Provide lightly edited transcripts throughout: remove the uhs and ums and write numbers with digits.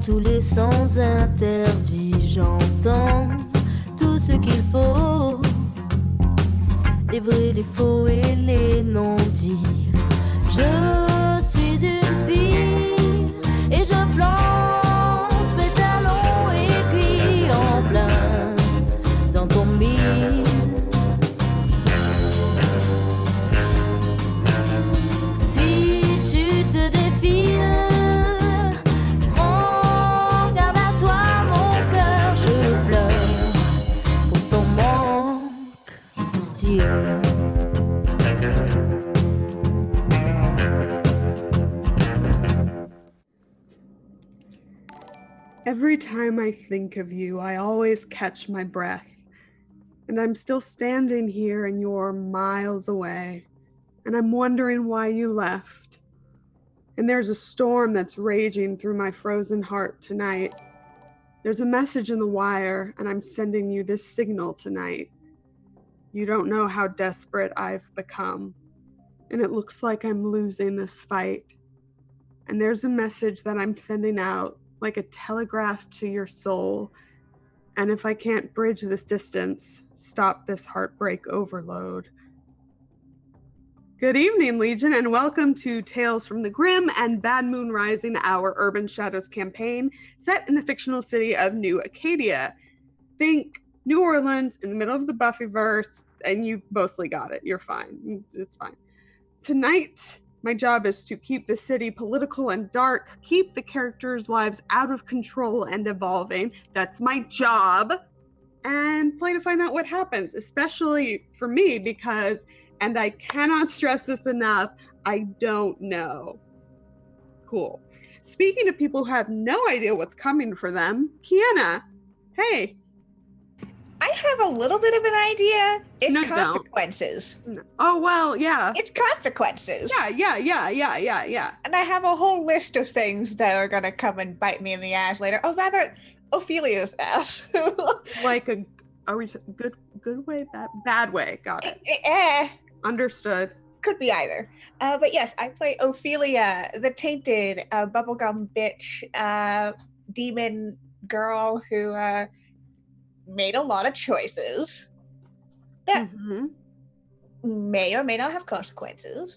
tous les sons interdits, j'entends tout ce qu'il faut, les vrais, les faux et les non-dits. Je suis une fille et je plante mes talons aiguilles en plein dans ton mille. Si tu te défiles, prends garde à toi, mon cœur, je pleure pour ton manque de style. Every time I think of you, I always catch my breath. And I'm still standing here and you're miles away. And I'm wondering why you left. And there's a storm that's raging through my frozen heart tonight. There's a message in the wire, and I'm sending you this signal tonight. You don't know how desperate I've become. And it looks like I'm losing this fight. And there's a message that I'm sending out, like a telegraph to your soul. And if I can't bridge this distance, stop this heartbreak overload. Good evening, Legion, and welcome to Tales from the Grim and Bad Moon Rising, our Urban Shadows campaign set in the fictional city of New Acadia. Think New Orleans in the middle of the Buffyverse, and you've mostly got it. You're fine. It's fine. Tonight, my job is to keep the city political and dark, keep the characters' lives out of control and evolving. That's my job. And play to find out what happens, especially for me because, and I cannot stress this enough, I don't know. Cool. Speaking of people who have no idea what's coming for them, Kiana, hey. I have a little bit of an idea. It's No, consequences. No. Oh, well, yeah. It's consequences. Yeah. And I have a whole list of things that are going to come and bite me in the ass later. Oh, rather, Ophelia's ass. Like are we good way, bad way? Got it. Understood. Could be either. But yes, I play Ophelia, the tainted bubblegum bitch demon girl who made a lot of choices that may or may not have consequences.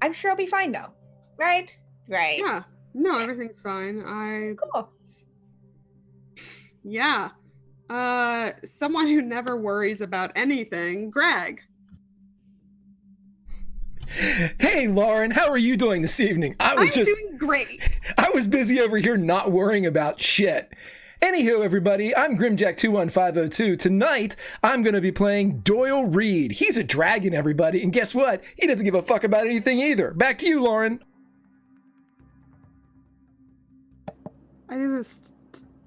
I'm sure I'll be fine though. Right? Right. Yeah. No, everything's fine. Cool. Yeah. Someone who never worries about anything, Greg. Hey, Lauren, how are you doing this evening? I'm doing great. I was busy over here not worrying about shit. Anywho, everybody, I'm Grimjack21502. Tonight, I'm going to be playing Doyle Reed. He's a dragon, everybody, and guess what? He doesn't give a fuck about anything either. Back to you, Lauren. I do this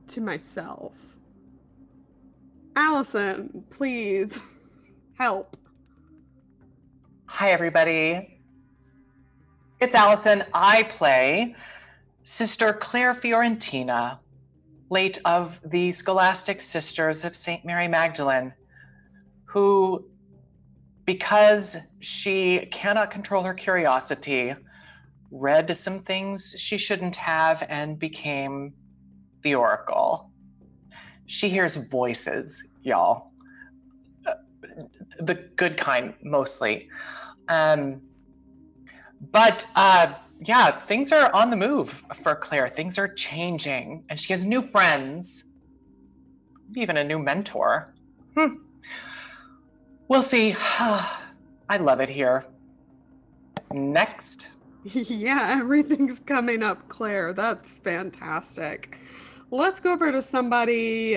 to myself. Allison, please help. Hi, everybody. It's Allison. I play Sister Claire Fiorentina, late of the Scholastic Sisters of St. Mary Magdalene, who, because she cannot control her curiosity, read some things she shouldn't have and became the Oracle. She hears voices, y'all. The good kind, mostly. Yeah, things are on the move for Claire. Things are changing, and she has new friends, even a new mentor. We'll see. I love it here. Next. Yeah, everything's coming up, Claire. That's fantastic. Let's go over to somebody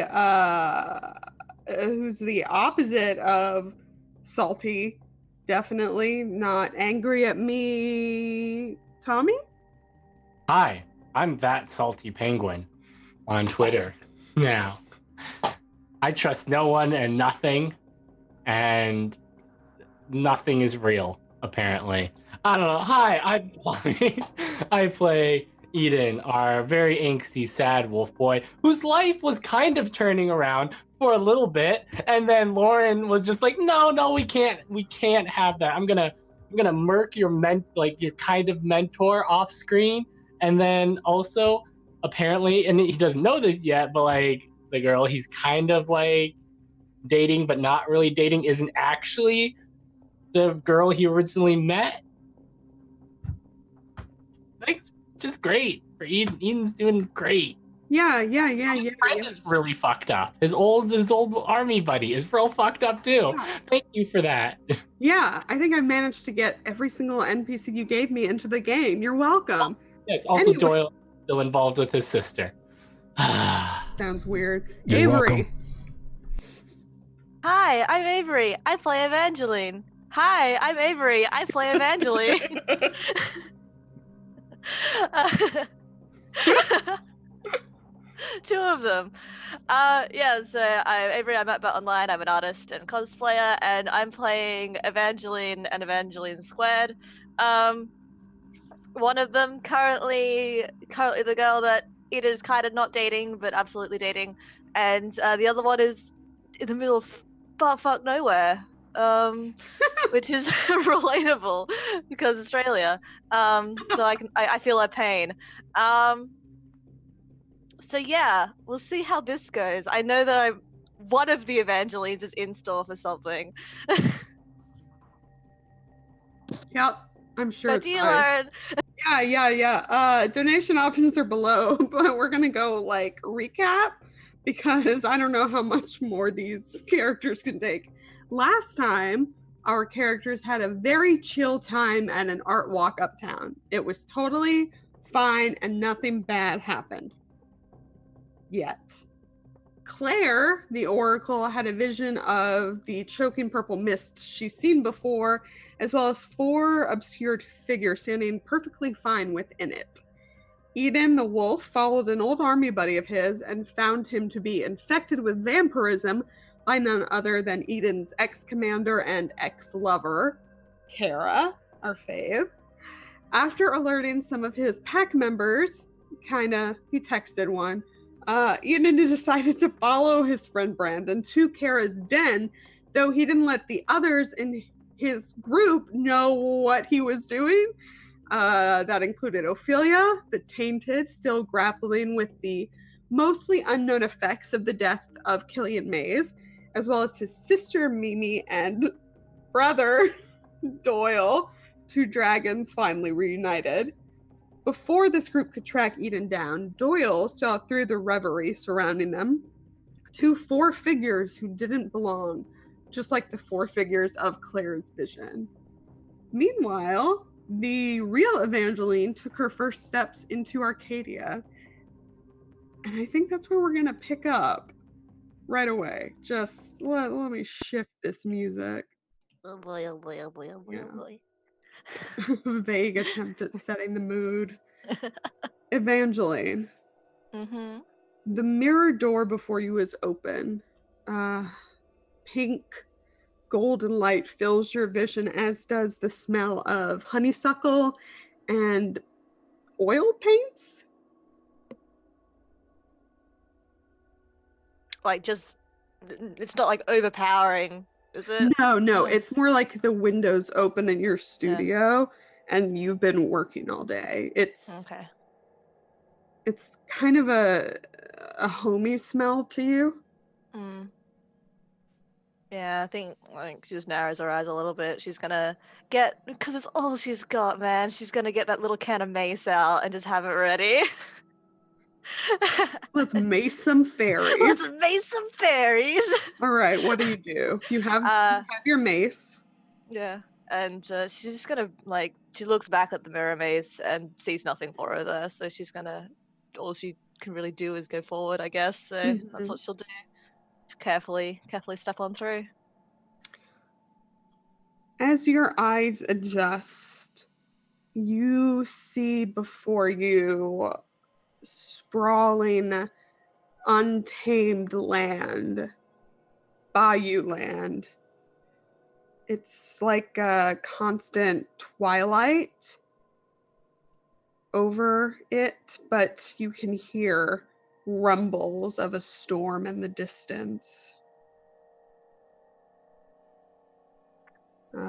who's the opposite of salty. Definitely not angry at me. Tommy? Hi, I'm that salty penguin on Twitter. Now, I trust no one and nothing is real, apparently. I don't know. Hi, I play Eden, our very angsty, sad wolf boy, whose life was kind of turning around for a little bit, and then Lauren was just like, no, we can't have that. I'm gonna murk your kind of mentor off screen, and then also apparently, and he doesn't know this yet, but like the girl he's kind of like dating but not really dating isn't actually the girl he originally met. Like, just great for Eden. Eden's doing great. Yeah. His friend is really fucked up. His old army buddy is real fucked up too. Yeah. Thank you for that. Yeah, I think I managed to get every single NPC you gave me into the game. You're welcome. Yes, also Anyway. Doyle still involved with his sister. Sounds weird. You're Avery. welcome. Hi, I'm Avery. I play Evangeline. Hi, I'm Avery. I play Evangeline. Two of them. I'm Avery. I'm at Bet Online. I'm an artist and cosplayer, and I'm playing Evangeline and Evangeline Squared. One of them currently the girl that it is kind of not dating, but absolutely dating, and the other one is in the middle of fuck nowhere, which is relatable because Australia. So I feel her pain. So yeah, we'll see how this goes. I know that one of the Evangelines is in store for something. Yep, I'm sure But it's do you fine. learn? Yeah. Donation options are below, but we're gonna go like recap because I don't know how much more these characters can take. Last time, our characters had a very chill time at an art walk uptown. It was totally fine and nothing bad happened. Yet. Claire, the Oracle, had a vision of the choking purple mist she's seen before, as well as 4 obscured figures standing perfectly fine within it. Eden, the wolf, followed an old army buddy of his and found him to be infected with vampirism by none other than Eden's ex-commander and ex-lover, Kara, our fave. After alerting some of his pack members, he texted one, Eden decided to follow his friend Brandon to Kara's den, though he didn't let the others in his group know what he was doing. That included Ophelia, the Tainted, still grappling with the mostly unknown effects of the death of Killian Mays, as well as his sister Mimi and brother Doyle, 2 dragons finally reunited. Before this group could track Eden down, Doyle saw through the reverie surrounding them 2 4 figures who didn't belong, just like the 4 figures of Claire's vision. Meanwhile, the real Evangeline took her first steps into Arcadia. And I think that's where we're going to pick up right away. Just let me shift this music. Oh boy, oh boy, oh boy, oh boy, oh boy. Vague attempt at setting the mood. Evangeline. Mm-hmm. The mirror door before you is open. Pink golden light fills your vision, as does the smell of honeysuckle and oil paints. Like, just, it's not like overpowering, is it? No, it's more like the windows open in your studio and you've been working all day. It's kind of a homey smell to you. Yeah, I think like she just narrows her eyes a little bit. She's gonna get, because it's all she's got, man. She's gonna get that little can of mace out and just have it ready. Let's mace some fairies. Let's mace some fairies. All right, what do? You have your mace. Yeah, and she's just gonna, like, she looks back at the mirror maze and sees nothing for her there, so she's gonna, all she can really do is go forward, I guess. So that's what she'll do. Carefully step on through. As your eyes adjust, you see before you sprawling, untamed land, bayou land. It's like a constant twilight over it, but you can hear rumbles of a storm in the distance.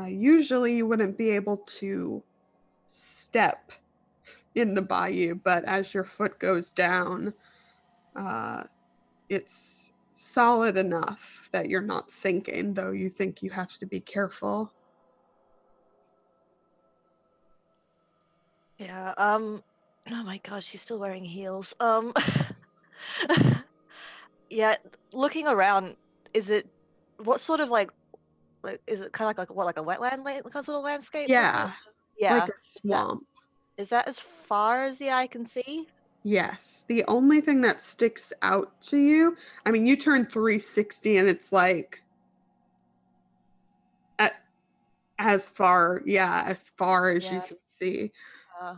Usually you wouldn't be able to step in the bayou, but as your foot goes down, it's solid enough that you're not sinking, though you think you have to be careful. Yeah. Oh my god, she's still wearing heels. Yeah. Looking around, is it what sort of like is it kind of like what like a wetland kind of sort of landscape? What sort of? Yeah, Yeah. like a swamp. Is that as far as the eye can see? Yes, the only thing that sticks out to you, I mean, you turn 360 and it's like at, as far, yeah, as far as you Yeah. can see. Uh,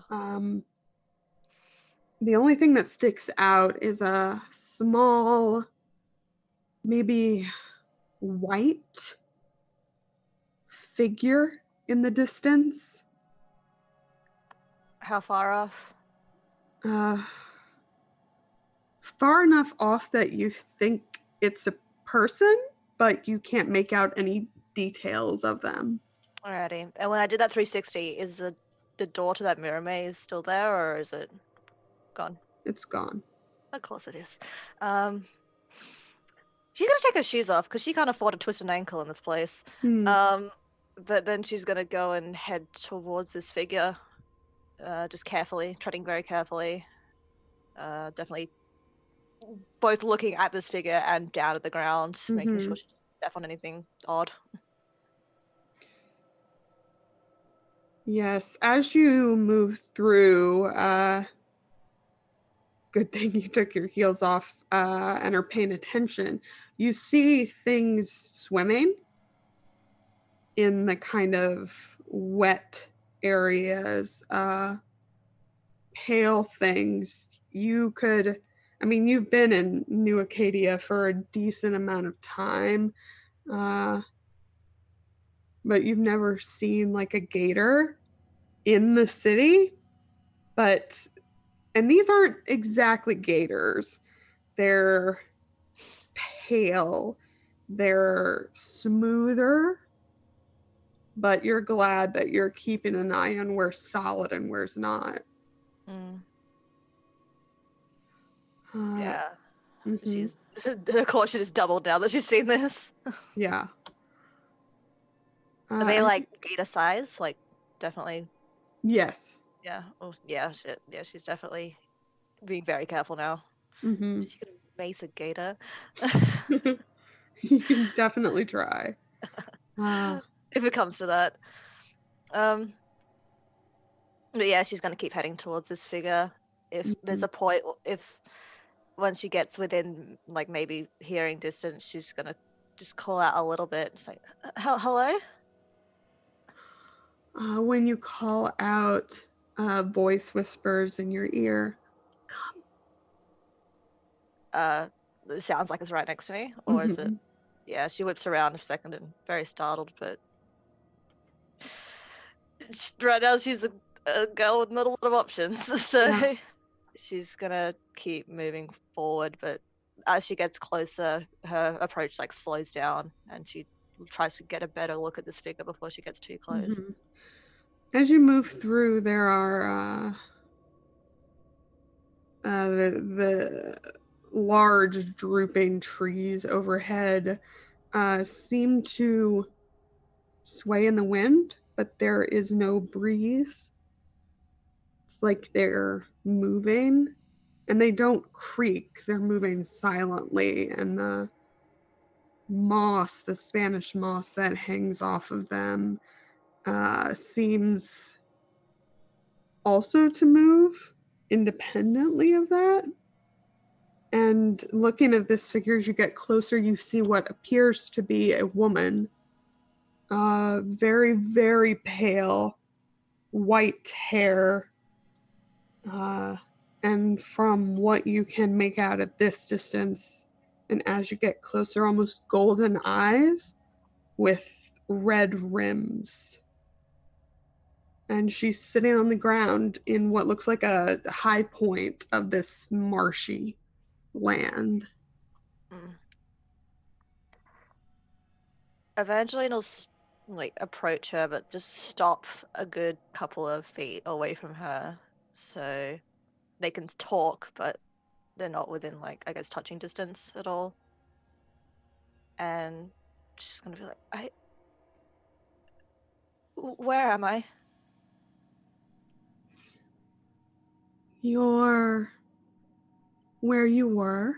The only thing that sticks out is a small, maybe white figure in the distance. how far off? Uh, far enough off that you think it's a person, but you can't make out any details of them. Alrighty. And when I did that 360, is the door to that mirror maze still there, or is it gone? It's gone. Of course it is. She's gonna take her shoes off because she can't afford to twist an ankle in this place. Hmm. But then she's gonna go and head towards this figure, just carefully, treading very carefully. Definitely both looking at this figure and down at the ground, making sure she doesn't step on anything odd. Yes, as you move through, good thing you took your heels off and are paying attention. You see things swimming in the kind of wet areas, pale things. I mean, you've been in New Acadia for a decent amount of time, but you've never seen like a gator in the city. And these aren't exactly gators. They're pale, they're smoother, but you're glad that you're keeping an eye on where's solid and where's not. Mm. Uh, Yeah. mhm. She's her caution is doubled now that she's seen this. Yeah. Are they And like gator size? Like definitely. yes. Yeah. Oh yeah. Shit. Yeah. She's definitely being very careful now. Hmm. She could mace a gator. You can definitely try. If it comes to that. But yeah, she's gonna keep heading towards this figure. If there's a point, if when she gets within like maybe hearing distance, she's gonna just call out a little bit, just like, Hello?" When you call out, voice whispers in your ear, come. It sounds like it's right next to me, or is it? Mhm. Yeah, she whips around a second and very startled, but right now she's a girl with not a lot of options, so Yeah. she's gonna keep moving forward. But as she gets closer, her approach like slows down, and she tries to get a better look at this figure before she gets too close. Mhm. As you move through, there are the large drooping trees overhead seem to sway in the wind, but there is no breeze. It's like they're moving, and they don't creak. They're moving silently, and the moss, the Spanish moss that hangs off of them, seems also to move independently of that. And looking at this figure, as you get closer, you see what appears to be a woman. Very, very pale, white hair. And from what you can make out at this distance, and as you get closer, almost golden eyes with red rims. And she's sitting on the ground in what looks like a high point of this marshy land. Mm. Evangeline will like approach her, but just stop a good couple of feet away from her so they can talk, but they're not within, like, I guess, touching distance at all. And she's gonna be like, where am I? You're where you were,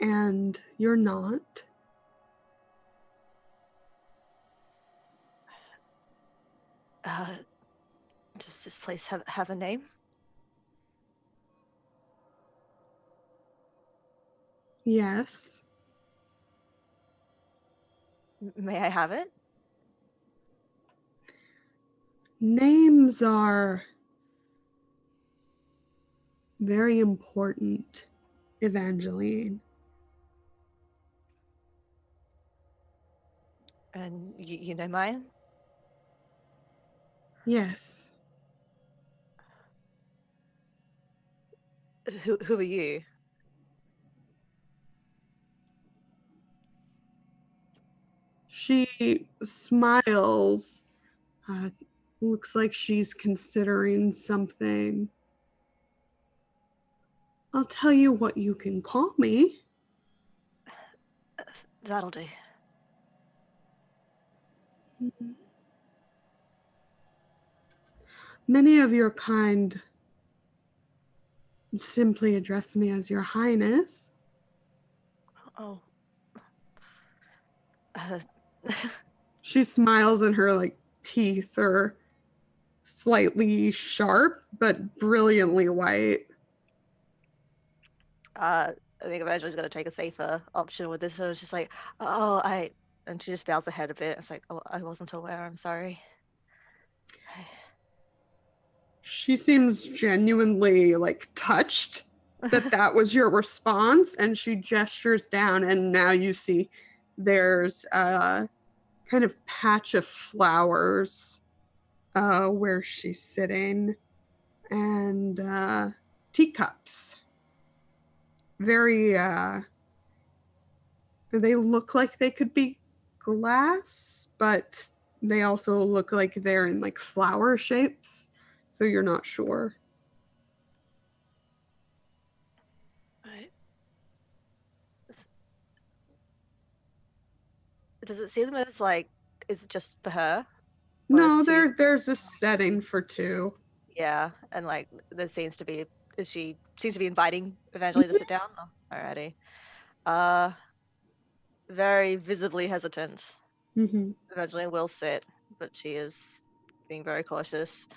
and you're not. Does this place have a name? Yes. May I have it? Names are very important, Evangeline. And you know mine? Yes. Who are you? She smiles. Looks like she's considering something. I'll tell you what you can call me. That'll do. Many of your kind simply address me as Your Highness. Oh. She smiles and her teeth are slightly sharp but brilliantly white. I think Evangeline's gonna take a safer option with this. So it's just like, and she just bows her head a bit. It's like, oh, I wasn't aware. I'm sorry. She seems genuinely touched that was your response, and she gestures down, and now you see there's a kind of patch of flowers where she's sitting, and teacups. Very they look like they could be glass, but they also look like they're in flower shapes, so you're not sure. Right. Does it seem that it's just for her? No, She, there's a setting for two. yeah, and there seems to be, she seems to be inviting Evangeline to sit down. Oh, alrighty. Very visibly hesitant. Mm-hmm. Evangeline will sit, but she is being very cautious.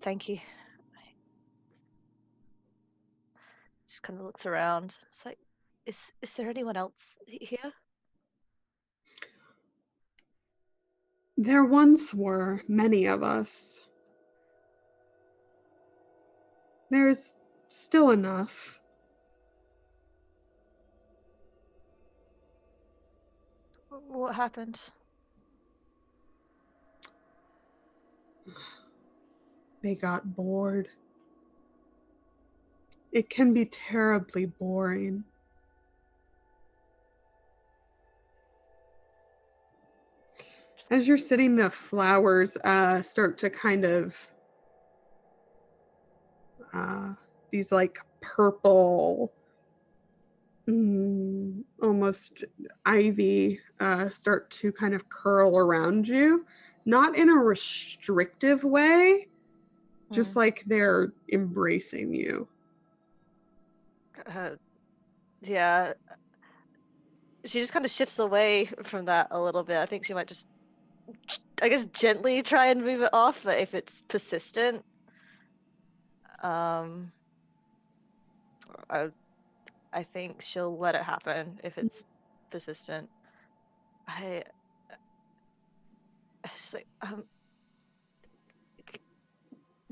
Thank you. Just kind of looks around. It's like, is there anyone else here? There once were many of us. There's still enough. What happened? They got bored. It can be terribly boring. As you're sitting, the flowers start to kind of these purple, almost ivy start to kind of curl around you, not in a restrictive way, just like they're embracing you. Yeah. She just kind of shifts away from that a little bit. I think she might just, I guess, gently try and move it off, but if it's persistent, I think she'll let it happen if it's persistent. It's like,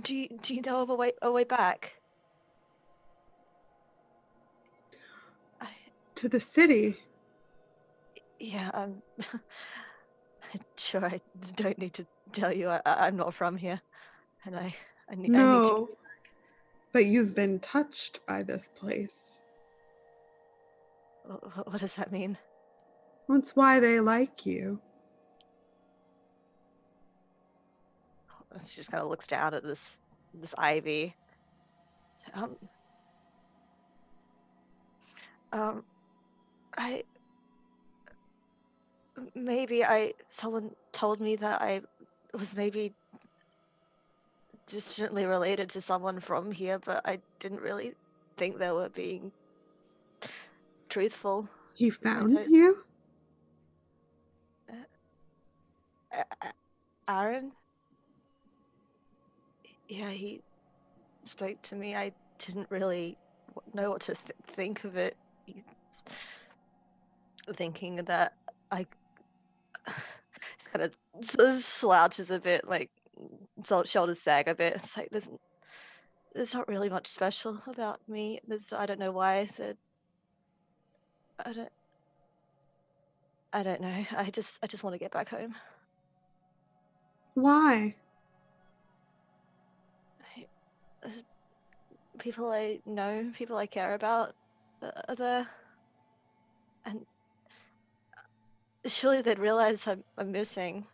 do you know of a way back? To the city? Yeah, sure, I don't need to tell you I'm not from here, and I need to. No, but you've been touched by this place. What does that mean? That's why they like you. And she just kind of looks down at this ivy. I someone told me that I was maybe distantly related to someone from here, but I didn't really think they were being truthful. He found don't- you? Aaron? Yeah, he spoke to me. I didn't really know what to think of it. He's thinking that I kind of slouches a bit, like shoulders sag a bit. It's like there's not really much special about me. I don't know why. I don't know. I just want to get back home. Why? There's people I know, people I care about are there, and surely they'd realize I'm missing.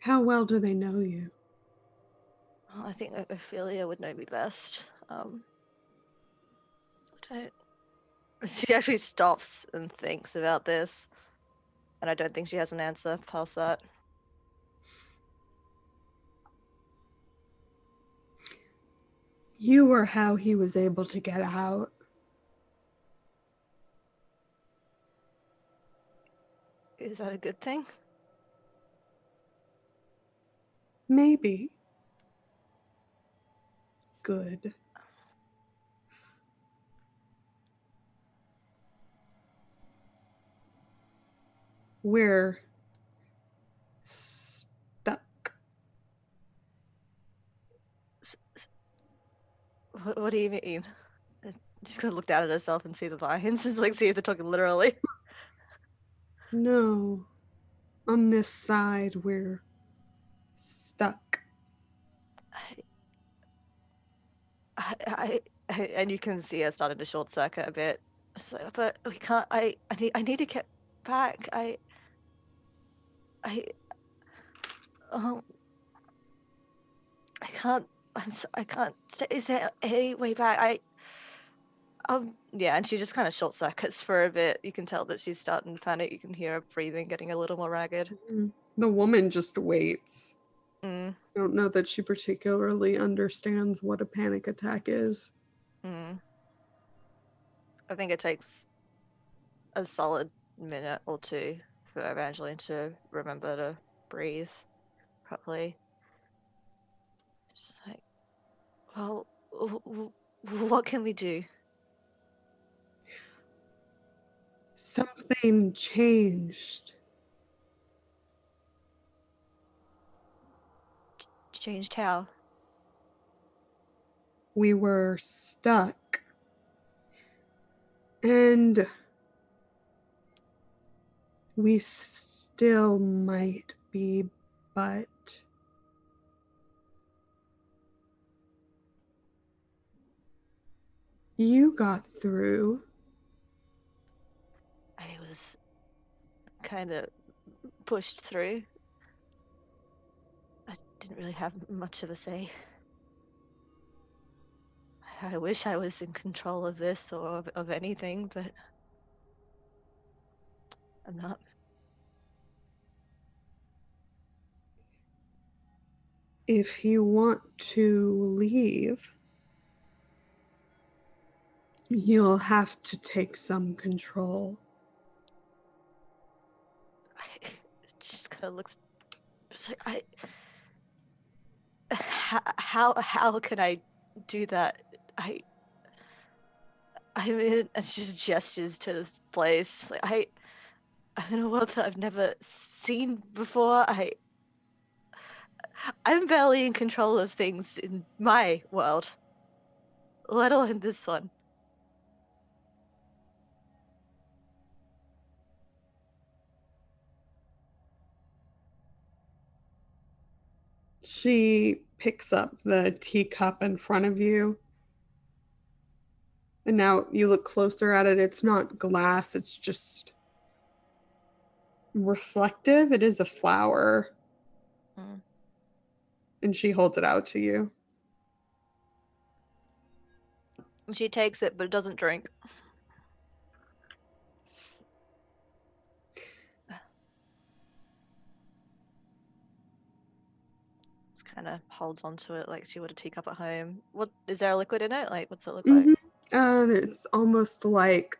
How well do they know you? Well, I think Ophelia would know me best. She actually stops and thinks about this, and I don't think she has an answer past that. You were how he was able to get out. Is that a good thing? Maybe. Good. We're stuck. What do you mean? I'm just gonna look down at herself and see the vines. It's like, see if they're talking literally. No. On this side, we're stuck. And you can see her starting to short circuit a bit. So, but we can't. I need to get back. Um, I can't. I can't stay. Is there any way back? Yeah, and she just kind of short circuits for a bit. You can tell that she's starting to panic. You can hear her breathing getting a little more ragged. The woman just waits. Mm. I don't know that she particularly understands what a panic attack is. I think it takes a solid minute or two for Evangeline to remember to breathe properly. Just like, well, what can we do? Something changed. Changed how? We were stuck. And we still might be, but you got through. I was kind of pushed through. I didn't really have much of a say. I wish I was in control of this or of anything, but I'm not. If you want to leave, you'll have to take some control. Just kind of looks. It's like, how can I do that? I'm in, and she just gestures to this place. Like I'm in a world that I've never seen before. I'm barely in control of things in my world, let alone this one. She picks up the teacup in front of you. And now you look closer at it. It's not glass, it's just reflective. It is a flower. Mm. And she holds it out to you. She takes it, but doesn't drink. Just kind of holds onto it like she would a teacup at home. What is there a liquid in it? Like, what's it look like? It's almost like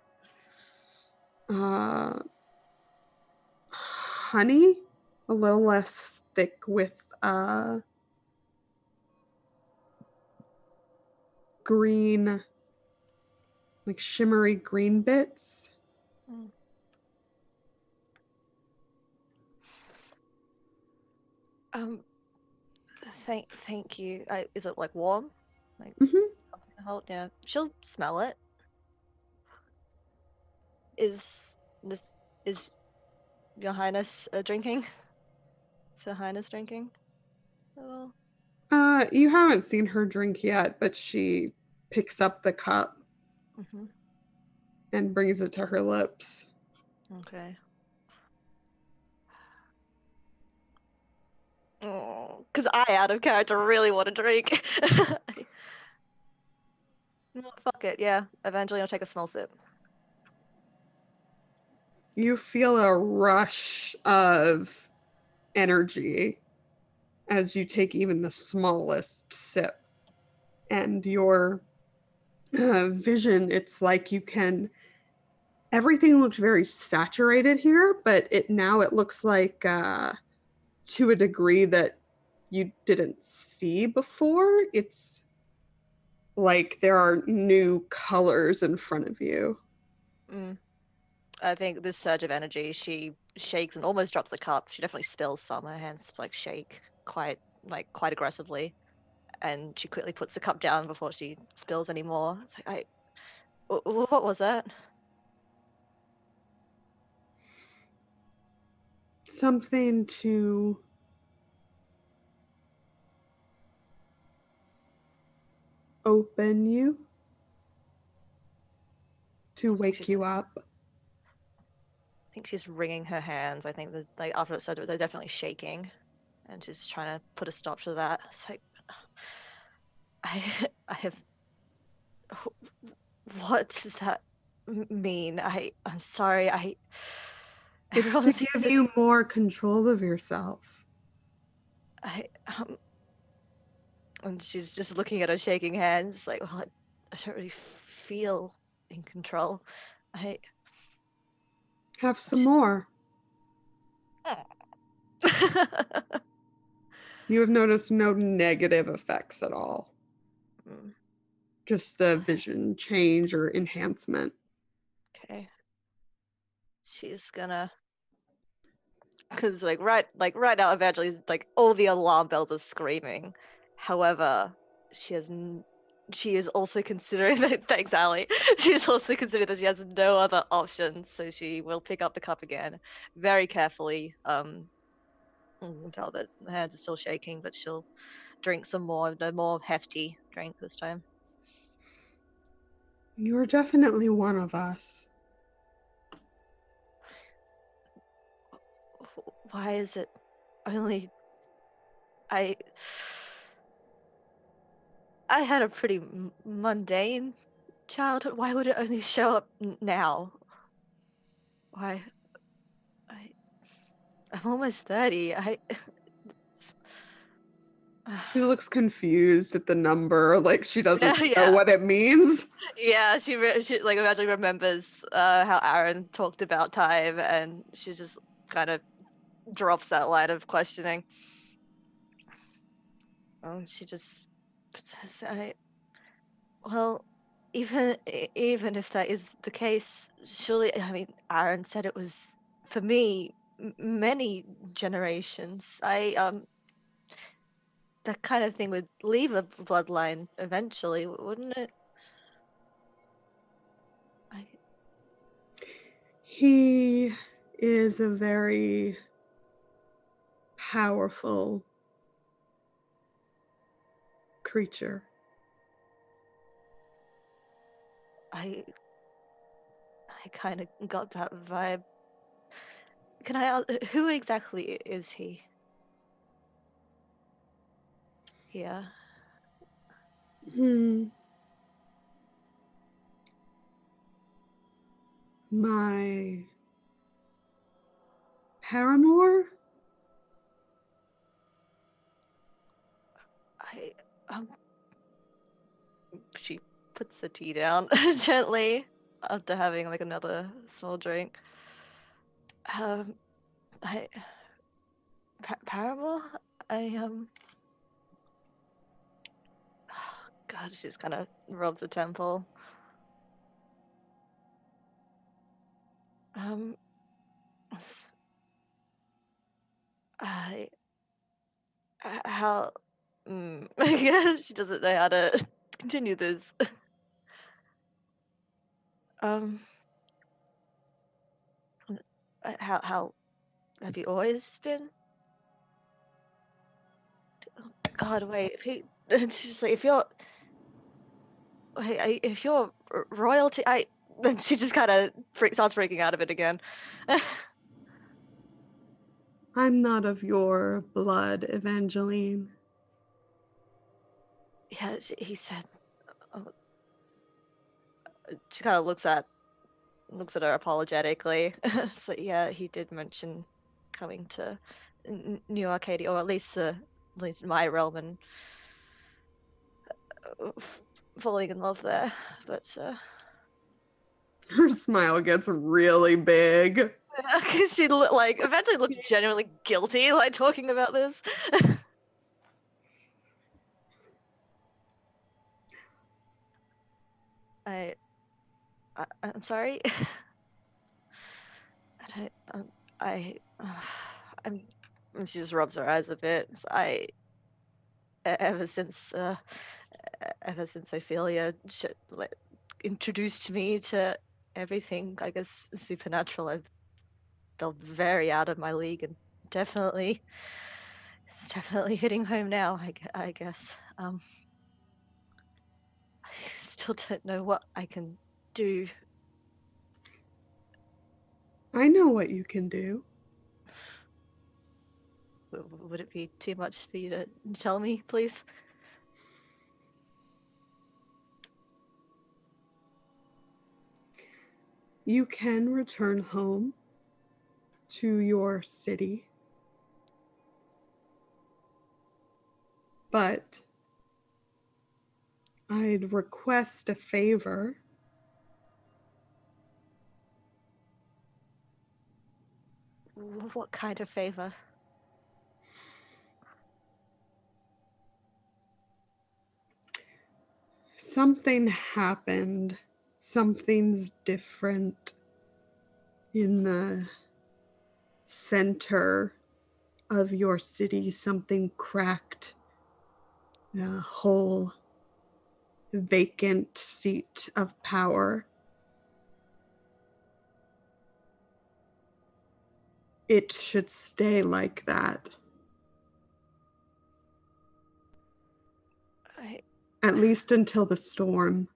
honey, a little less thick with green, like shimmery green bits. Mm. Thank you. Is it like warm? Like, hold, yeah. She'll smell it. Is Your Highness drinking? Is Her Highness drinking at all? You haven't seen her drink yet, but she picks up the cup Mm-hmm. and brings it to her lips. Okay. Oh, because I, out of character, really want to drink. No, fuck it. Yeah, eventually I'll take a small sip. You feel a rush of energy as you take even the smallest sip. And your vision, it's like you can. Everything looks very saturated here, but it looks like to a degree that you didn't see before. It's like there are new colors in front of you. I think this surge of energy, she shakes and almost drops the cup. She definitely spills some. Her hands like shake quite aggressively, and she quickly puts the cup down before she spills any more. It's like, what was that? Something to open you, to wake you up. I think she's wringing her hands. I think that like after it said they're definitely shaking, and she's trying to put a stop to that. It's like I have. What does that mean? I'm sorry. It's Everyone to seems give to. you more control of yourself. I And she's just looking at her shaking hands, like, well, I don't really feel in control. I. Have some more. You have noticed no negative effects at all. Mm, Just the vision change or enhancement. okay. She's gonna. Because right now, Evangeline's like all the alarm bells are screaming. However, she has. She is also considering that. Thanks, Ali. She is also considering that she has no other options, so she will pick up the cup again, very carefully. You can tell that her hands are still shaking, but she'll drink some more, the more hefty drink this time. You're definitely one of us. Why is it only I? I had a pretty mundane childhood. Why would it only show up now? Why? I, I'm almost 30. She looks confused at the number, like she doesn't know Yeah. what it means. Yeah, she like eventually remembers how Aaron talked about time, and she just kind of drops that line of questioning. She just says, well, even if that is the case, surely, I mean, Aaron said it was for me many generations. That kind of thing would leave a bloodline eventually, wouldn't it? He is a very powerful creature. I kind of got that vibe. Can I ask, who exactly is he? here. My paramour? She puts the tea down gently after having like another small drink. Paramore? God, she just kind of rubs her temple. How? I guess she doesn't know how to continue this. How have you always been? God, wait. She's just like, if you're royalty, then she just kind of starts freaking out of it again. I'm not of your blood, Evangeline. Yeah, he said. She kind of looks at her apologetically. It's like, yeah, he did mention coming to New Arcadia, or at least my realm, and falling in love there. But her smile gets really big. She eventually looks genuinely guilty, like talking about this. I'm sorry. She just rubs her eyes a bit. Ever since Ophelia introduced me to everything, I guess, supernatural, I've felt very out of my league, and it's definitely hitting home now, I guess. I still don't know what I can do. I know what you can do. Would it be too much for you to tell me, please? You can return home to your city, but I'd request a favor. What kind of favor? Something happened. Something's different in the center of your city. Something cracked. A whole vacant seat of power. It should stay like that. At least until the storm.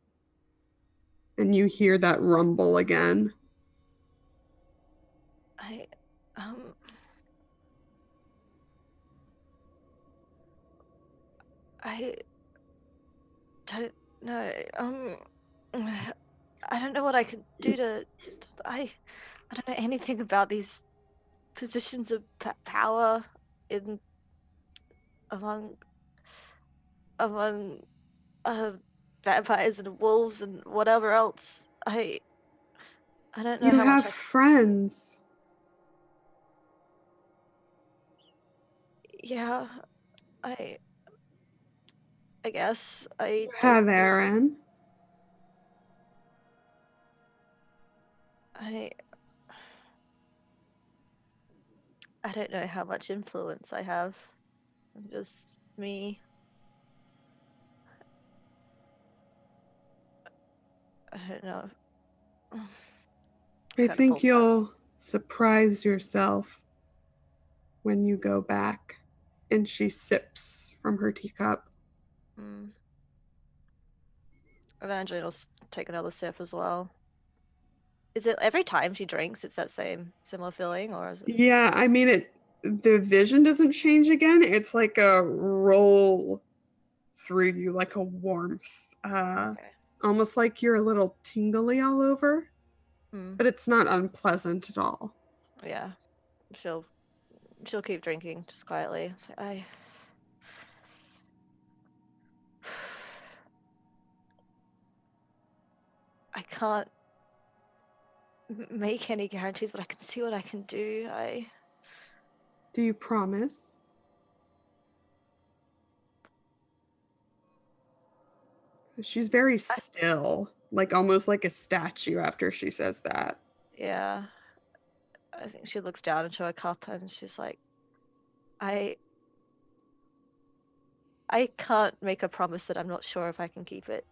And you hear that rumble again. I don't know. I don't know what I could do to. I don't know anything about these positions of power in among vampires and wolves and whatever else. I don't know You how much have friends. Yeah, I guess I You have Aaron. I don't know how much influence I have. I'm just me. I don't know. I think you'll surprise yourself when you go back. And she sips from her teacup. Evangeline will take another sip as well. Is it every time she drinks, it's that similar feeling, or is it? Yeah, I mean, the vision doesn't change again. It's like a roll through you like a warmth. Okay. Almost like you're a little tingly all over, Hmm. but it's not unpleasant at all. Yeah. She'll keep drinking just quietly. It's like, I can't make any guarantees, but I can see what I can do. Do you promise? She's very still, like almost like a statue after she says that. Yeah. I think she looks down into her cup and she's like, I can't make a promise that I'm not sure if I can keep it.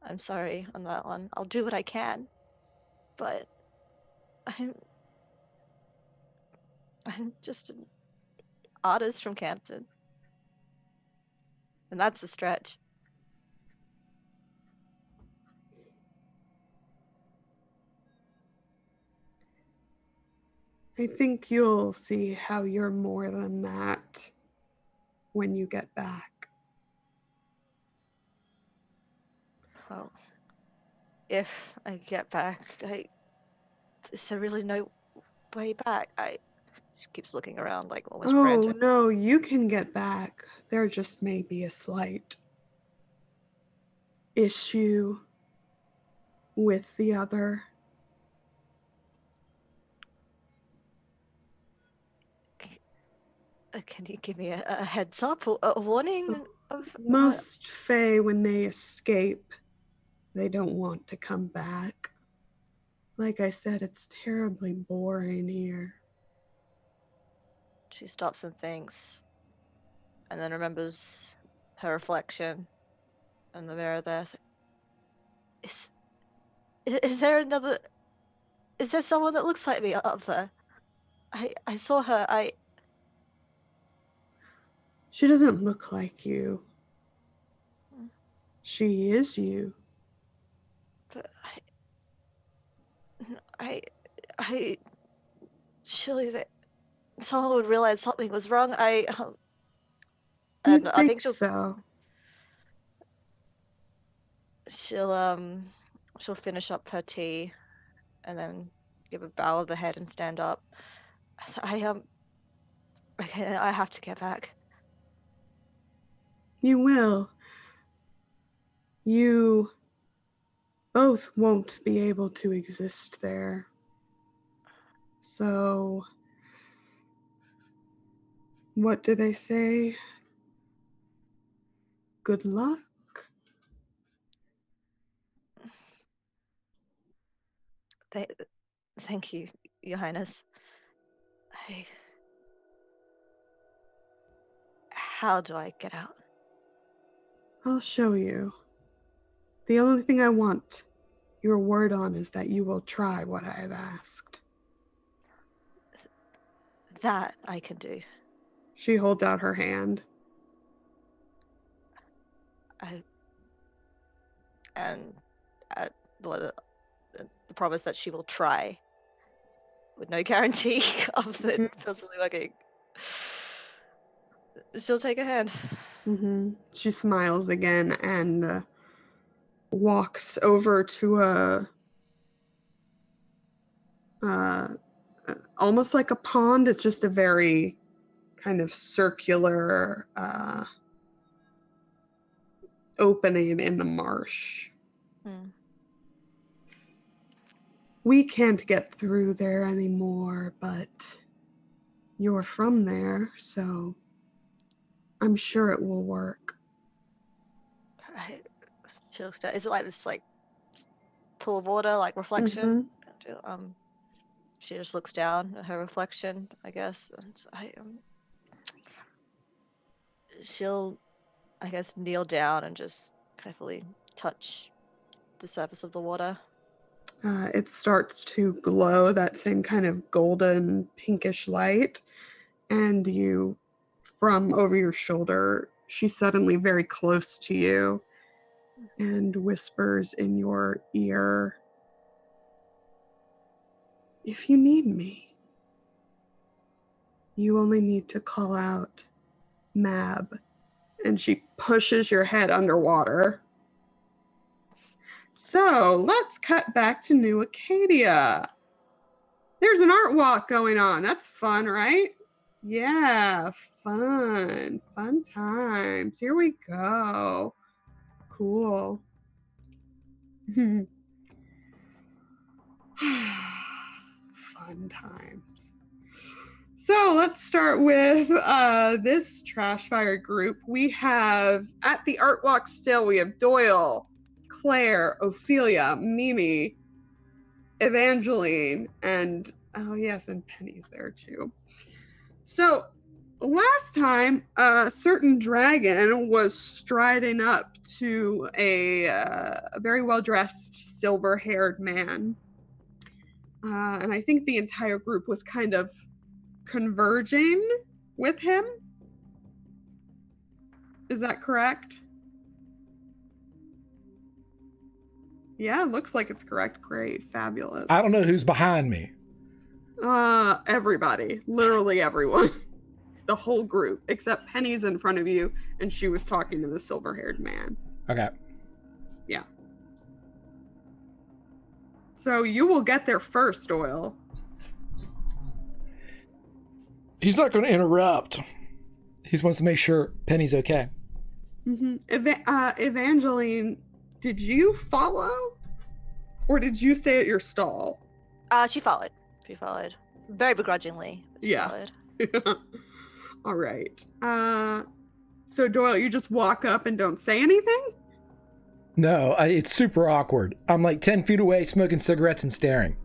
I'm sorry on that one. I'll do what I can, but I'm just an artist from Campton, and that's a stretch. I think you'll see how you're more than that when you get back. Well, if I get back, is there really no way back? She keeps looking around like almost Oh, frantic. no, you can get back. There just may be a slight issue with the other. Can you give me a heads up or a warning of what? Most Fae, when they escape, they don't want to come back. Like I said, it's terribly boring here. She stops and thinks, and then remembers her reflection in the mirror there. Is there another? Is there someone that looks like me up there? I saw her. She doesn't look like you. Mm. She is you. But I surely that someone would realize something was wrong. You And I think think so? she'll finish up her tea, and then give a bow of the head and stand up. Okay, I have to get back. You will. You both won't be able to exist there. So, what do they say? Good luck. Thank you, Your Highness. How do I get out? I'll show you. The only thing I want your word on is that you will try what I have asked. That I can do. She holds out her hand. And the promise that she will try, with no guarantee of it personally working. She'll take a hand. Mm-hmm. She smiles again and walks over to almost like a pond. It's just a very kind of circular opening in the marsh. Hmm. We can't get through there anymore, but you're from there, so I'm sure it will work. She looks down. Is it like this like pool of water, like reflection? She just looks down at her reflection, I guess. And she'll, I guess, kneel down and just carefully touch the surface of the water. It starts to glow that same kind of golden pinkish light, and you, from over your shoulder, she's suddenly very close to you and whispers in your ear, "If you need me, you only need to call out Mab. And she pushes your head underwater. So let's cut back to New Acadia. There's an art walk going on. That's fun, right? Yeah, fun. Fun times. Here we go. Cool. Fun times. So let's start with this trash fire group. We have, at the art walk still, we have Doyle, Claire, Ophelia, Mimi, Evangeline, and oh yes, and Penny's there too. So last time, a certain dragon was striding up to a very well-dressed, silver-haired man. And I think the entire group was kind of converging with him. Is that correct? Yeah, looks like it's correct. Great, fabulous. I don't know who's behind me. Everybody, literally everyone. The whole group, except Penny's in front of you, and she was talking to the silver-haired man. Okay. Yeah. So you will get there first, Doyle. He's not going to interrupt. He wants to make sure Penny's okay. Mm-hmm. Evangeline, did you follow? Or did you stay at your stall? She followed. She followed. Very begrudgingly. She Yeah. followed. All right. So Doyle, you just walk up and don't say anything? No, it's super awkward. I'm like 10 feet away smoking cigarettes and staring.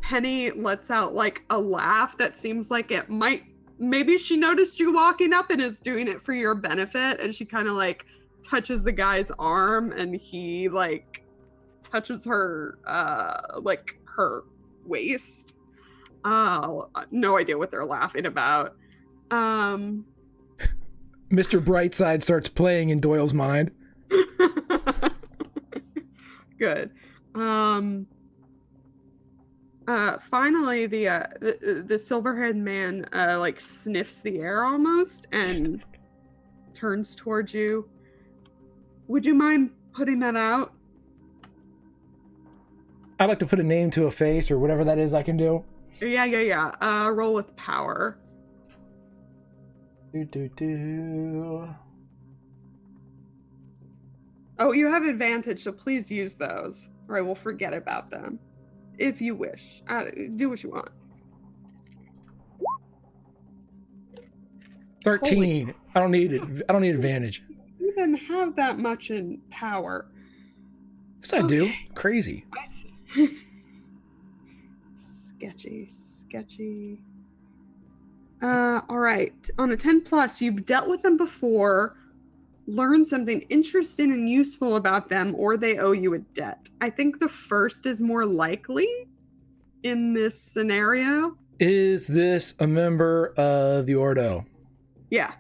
Penny lets out like a laugh that seems like it might, maybe she noticed you walking up and is doing it for your benefit, and she kind of like touches the guy's arm and he like touches her like her waist. No idea what they're laughing about. Mr. Brightside starts playing in Doyle's mind. Good. Finally, the silver-haired man like sniffs the air almost and turns towards you. Would you mind putting that out? I like to put a name to a face or whatever that is I can do. Yeah. Roll with power. Oh, you have advantage, so please use those, or I will forget about them. If you wish. Do what you want. 13. I don't need it. I don't need advantage. You even have that much in power. Yes, I do. Crazy. I see. Sketchy. All right. On a 10 plus, you've dealt with them before, learned something interesting and useful about them, or they owe you a debt. I think the first is more likely in this scenario. Is this a member of the Ordo? Yeah.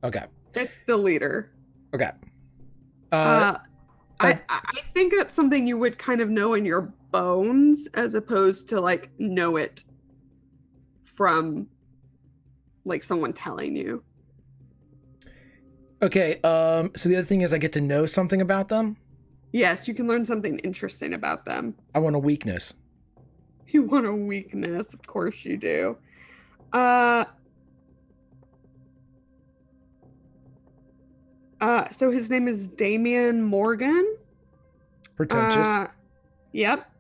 Okay. It's the leader. Okay. I think that's something you would kind of know in your bones, as opposed to like know it from like someone telling you. Okay. So the other thing is I get to know something about them. Yes, you can learn something interesting about them. I want a weakness. You want a weakness, of course you do. So his name is Damian Morgan. Pretentious. Yep.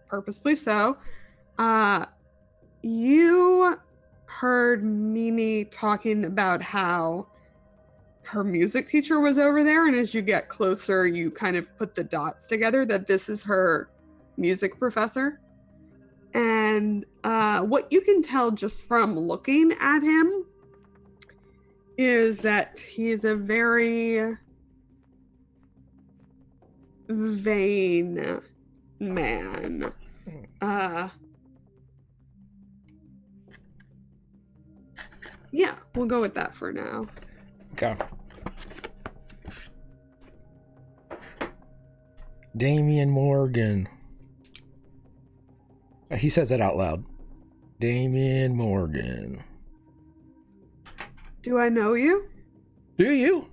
Purposefully so. You heard Mimi talking about how her music teacher was over there, and as you get closer, you kind of put the dots together that this is her music professor. And what you can tell just from looking at him is that he's a very vain man. Yeah, we'll go with that for now. Okay. Damian Morgan. He says that out loud. Damian Morgan. Do I know you? Do you?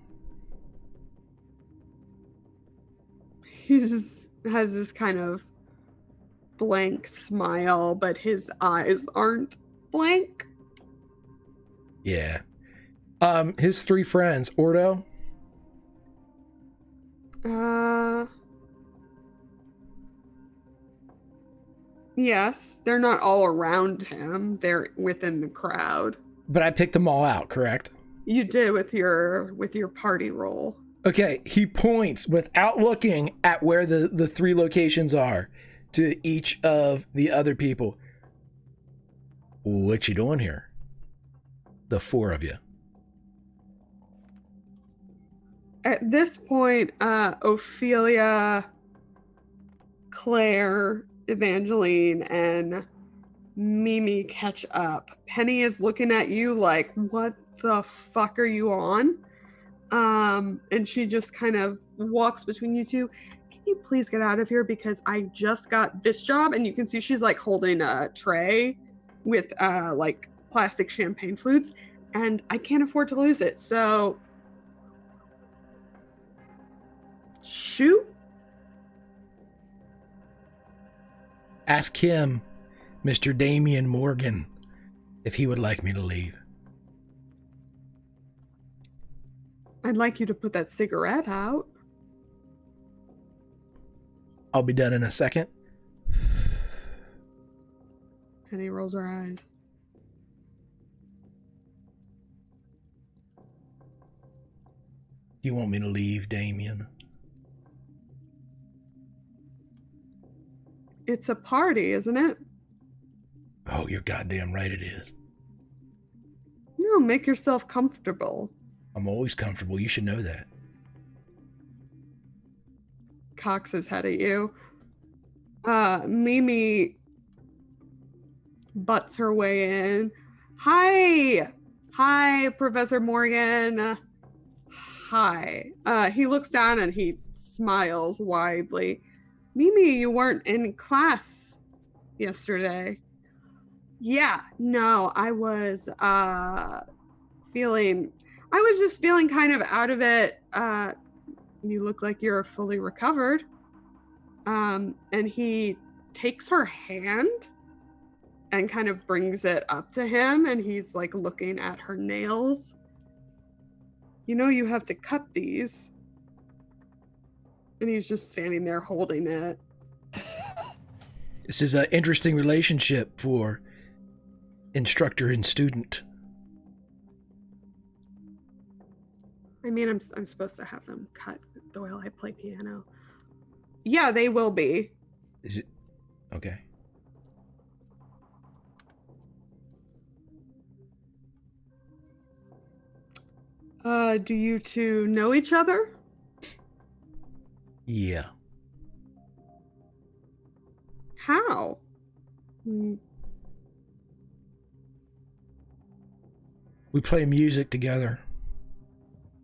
He just has this kind of blank smile, but his eyes aren't blank. Yeah. His 3 friends, Ordo. Yes, they're not all around him. They're within the crowd. But I picked them all out, correct? You did with your party roll. Okay, he points without looking at where the 3 locations are to each of the other people. What you doing here? The 4 of you. At this point, Ophelia, Claire, Evangeline, and Mimi catch up. Penny is looking at you like, what the fuck are you on? And she just kind of walks between you two. Can you please get out of here? Because I just got this job, and you can see she's like holding a tray with like plastic champagne flutes, and I can't afford to lose it. So shoot. Ask him, Mr. Damian Morgan, if he would like me to leave. I'd like you to put that cigarette out. I'll be done in a second. Penny rolls her eyes. You want me to leave, Damian? It's a party, isn't it? Oh, you're goddamn right it is. No, make yourself comfortable. I'm always comfortable. You should know that. Cocks his head at you. Mimi butts her way in. Hi, Professor Morgan. Hi. He looks down and he smiles widely. Mimi, you weren't in class yesterday. Yeah, no, I was just feeling kind of out of it. You look like you're fully recovered. And he takes her hand and kind of brings it up to him, and he's like looking at her nails. You know you have to cut these. And he's just standing there holding it. This is an interesting relationship for instructor and student. I mean, I'm supposed to have them cut. Doyle, I play piano. Yeah, they will be. Is it? Okay. Do you two know each other? Yeah. How? We play music together.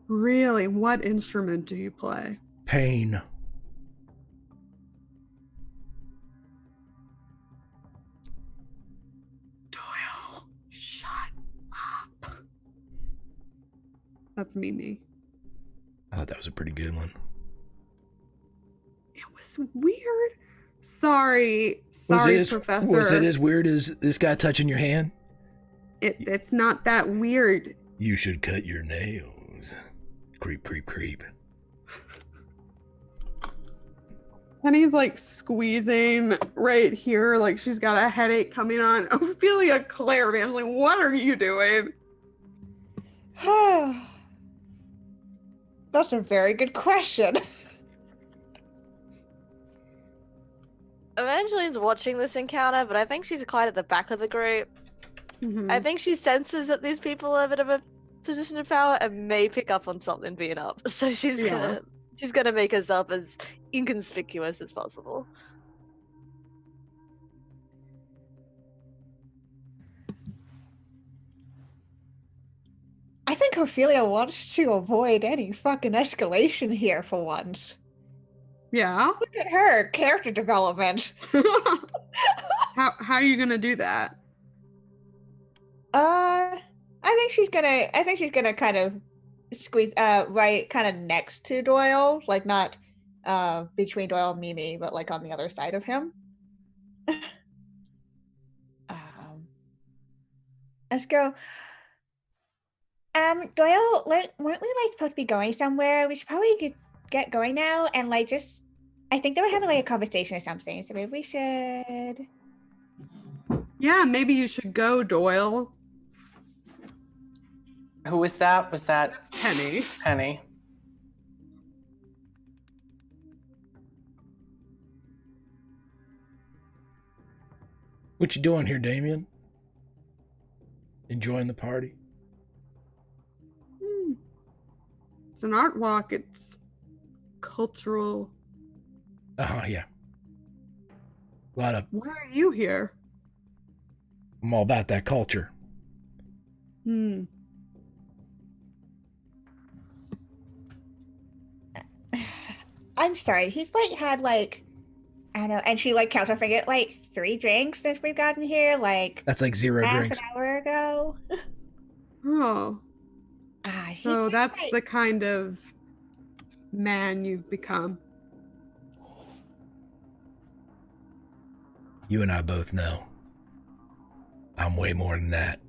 Really? What instrument do you play? Pain. Doyle, shut up. That's Mimi. I thought that was a pretty good one. It was weird. Sorry, Professor. Was it as weird as this guy touching your hand? It's not that weird. You should cut your nails. Creep, creep, creep. Penny's like squeezing right here, like she's got a headache coming on. Ophelia, Claire, Evangeline, what are you doing? That's a very good question. Evangeline's watching this encounter, but I think she's quite at the back of the group. Mm-hmm. I think she senses that these people are a bit of a position of power and may pick up on something being up. So she's gonna make herself as inconspicuous as possible. I think Ophelia wants to avoid any fucking escalation here for once. Yeah. Look at her character development. How are you gonna do that? I think she's gonna kind of squeeze right kind of next to Doyle, like not between Doyle and Mimi, but like on the other side of him. Let's go. Doyle, weren't we like supposed to be going somewhere? We should probably get going now and like just. I think they were having like a conversation or something, so maybe we should. Yeah, maybe you should go, Doyle. Who was that? Was that That's Penny. Penny? What you doing here, Damien? Enjoying the party? It's an art walk. It's cultural. Yeah. A lot of. Why are you here? I'm all about that culture. I'm sorry. He's like had like I don't know, and she like counts her finger like 3 drinks since we've gotten here, like That's like 0 half drinks. an hour ago. Oh, so that's like, the kind of man you've become. You and I both know. I'm way more than that.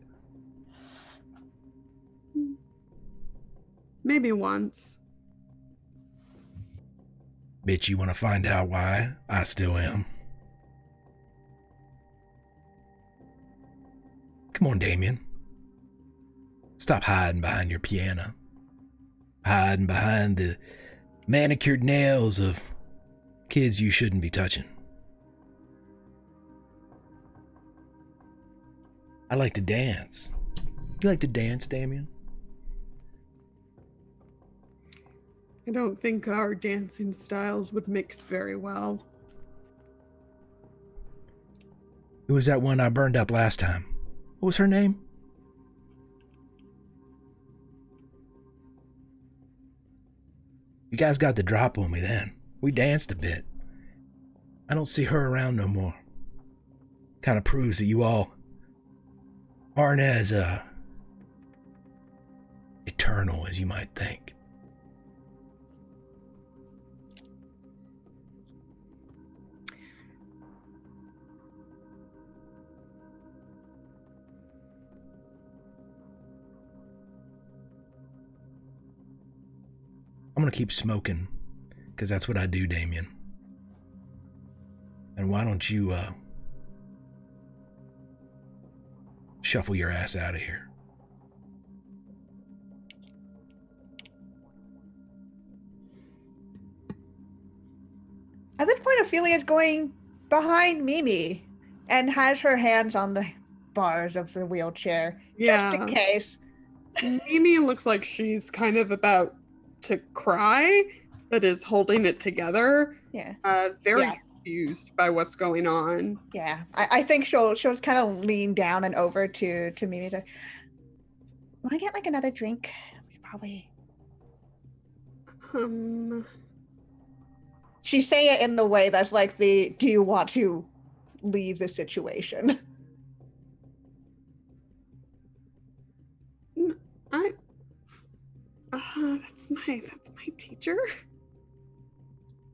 Maybe once. Bitch, you want to find out why I still am? Come on, Damien. Stop hiding behind your piano. Hiding behind the manicured nails of kids you shouldn't be touching. I like to dance. You like to dance, Damien? I don't think our dancing styles would mix very well. Who was that one I burned up last time? What was her name? You guys got the drop on me then. We danced a bit. I don't see her around no more. Kind of proves that you all aren't as eternal as you might think. I'm gonna keep smoking, because that's what I do, Damien. And why don't you, shuffle your ass out of here? At this point, Ophelia's going behind Mimi and has her hands on the bars of the wheelchair, just in case. Mimi looks like she's kind of about to cry, but is holding it together. Yeah. Very confused by what's going on. Yeah. I think she'll kind of lean down and over to Mimi to, want to get like another drink? Probably. She say it in the way that's like do you want to leave the situation? That's my teacher.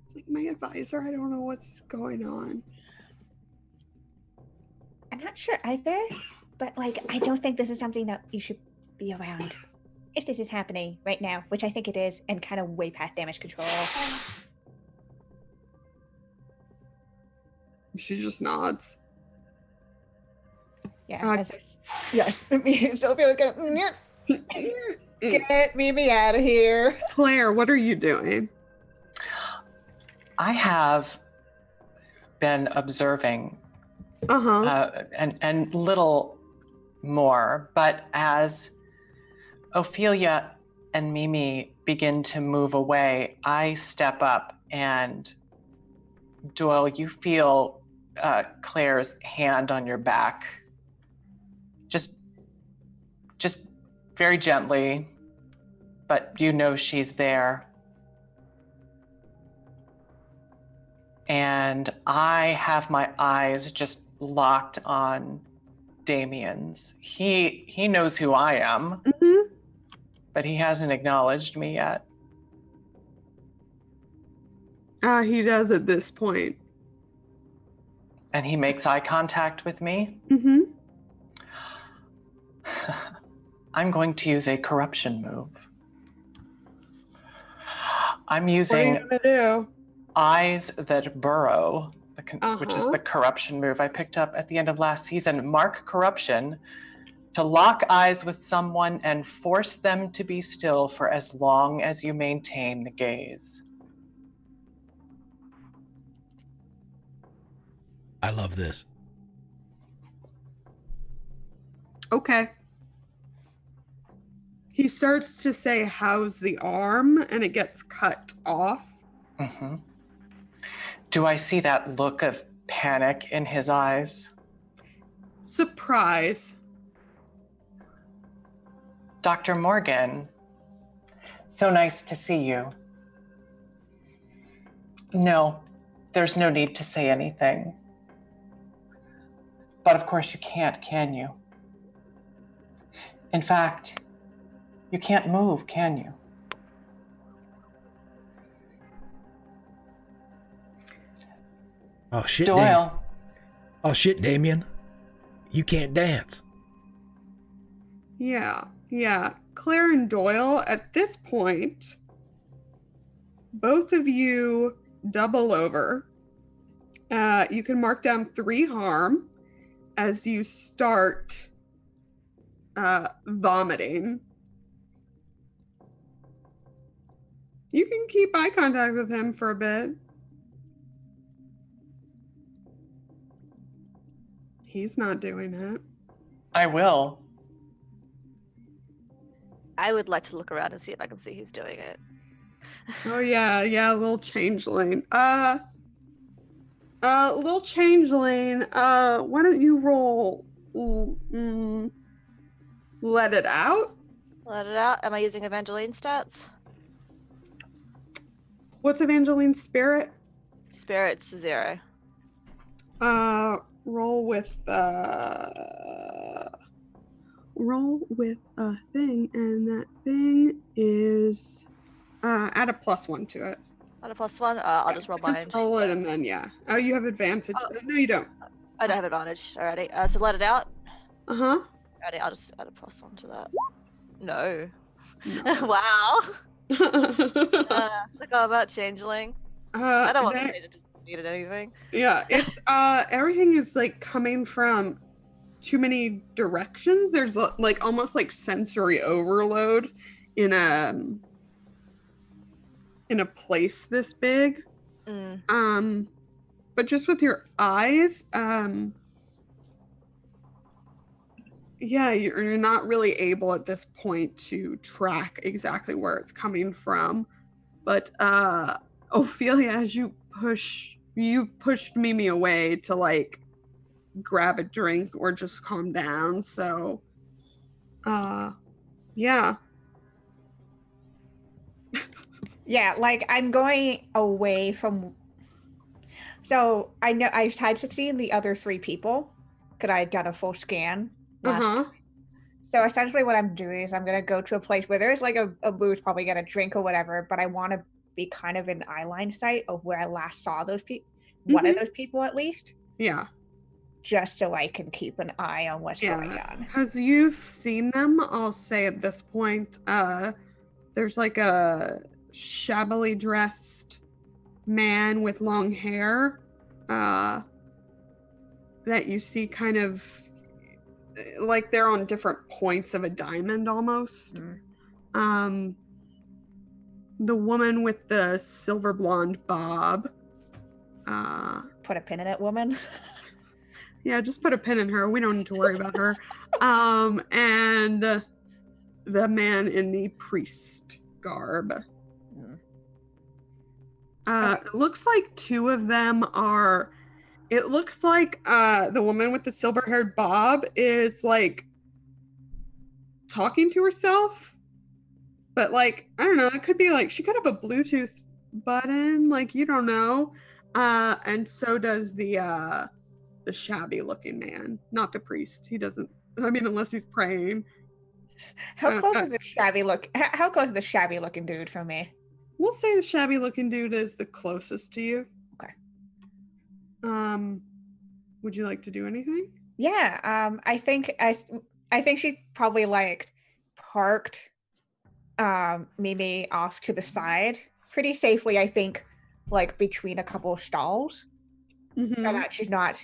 It's like my advisor. I don't know what's going on. I'm not sure either, but like I don't think this is something that you should be around. If this is happening right now, which I think it is, and kind of way past damage control. She just nods. Yeah. Yes. Sophia was going, get Mimi out of here. Claire, what are you doing? I have been observing and little more, but as Ophelia and Mimi begin to move away, I step up and Doyle, you feel Claire's hand on your back. Just very gently, but you know she's there. And I have my eyes just locked on Damien's. He knows who I am, Mm-hmm. but he hasn't acknowledged me yet. He does at this point. And he makes eye contact with me. Mm-hmm. I'm going to use a corruption move. I'm What are using you gonna do? Eyes That Burrow, which is Uh-huh. the corruption move I picked up at the end of last season. Mark corruption to lock eyes with someone and force them to be still for as long as you maintain the gaze. I love this. Okay. He starts to say, "How's the arm?" and it gets cut off. Mm-hmm. Do I see that look of panic in his eyes? Surprise. Dr. Morgan, so nice to see you. No, there's no need to say anything. But of course you can't, can you? In fact, you can't move, can you? Oh shit, Doyle. Oh shit, Damien. You can't dance. Yeah. Claire and Doyle, at this point, both of you double over. You can mark down 3 harm as you start vomiting. You can keep eye contact with him for a bit. He's not doing it. I will. I would like to look around and see if I can see who's doing it. Oh yeah, little changeling. Little changeling, why don't you roll let it out? Let it out. Am I using Evangeline stats? What's Evangeline's spirit? Spirit's 0. Roll with a thing, and that thing is add a +1 to it. On a +1? I'll just roll mine. Just roll it and then Oh, you have advantage. Oh. No, you don't. I don't have advantage. Alrighty. So let it out. Uh-huh. Alrighty, I'll just add a +1 to that. No. No. Wow. Sick of that changeling. I don't want to change it to need anything. Yeah, it's everything is like coming from too many directions. There's like almost like sensory overload in a place this big. But just with your eyes, yeah, you're not really able at this point to track exactly where it's coming from. But Ophelia, as you've pushed Mimi away to like grab a drink or just calm down. So yeah. Yeah, like I'm going away from. So I know I've had to see the other 3 people because I had done a full scan. So essentially what I'm doing is I'm going to go to a place where there's like a booth, probably get a drink or whatever, but I want to be kind of in eye line sight of where I last saw those people, one of those people at least. Yeah. Just so I can keep an eye on what's going on. Because you've seen them, I'll say at this point, there's like a shabbily dressed man with long hair that you see kind of like they're on different points of a diamond almost. The woman with the silver blonde bob. Put a pin in it, woman. Yeah, just put a pin in her. We don't need to worry about her. And the man in the priest garb. It looks like 2 of them are. It looks like the woman with the silver-haired bob is like talking to herself, but like I don't know. It could be like she could have a Bluetooth button, like you don't know. And so does the the shabby looking man, not the priest. He doesn't, I mean, unless he's praying. How close is the shabby look? How close is the shabby looking dude from me? We'll say the shabby looking dude is the closest to you. Okay. Would you like to do anything? Yeah. I think she probably like parked Mimi off to the side pretty safely, I think, like between a couple of stalls. Mm-hmm. So that she's not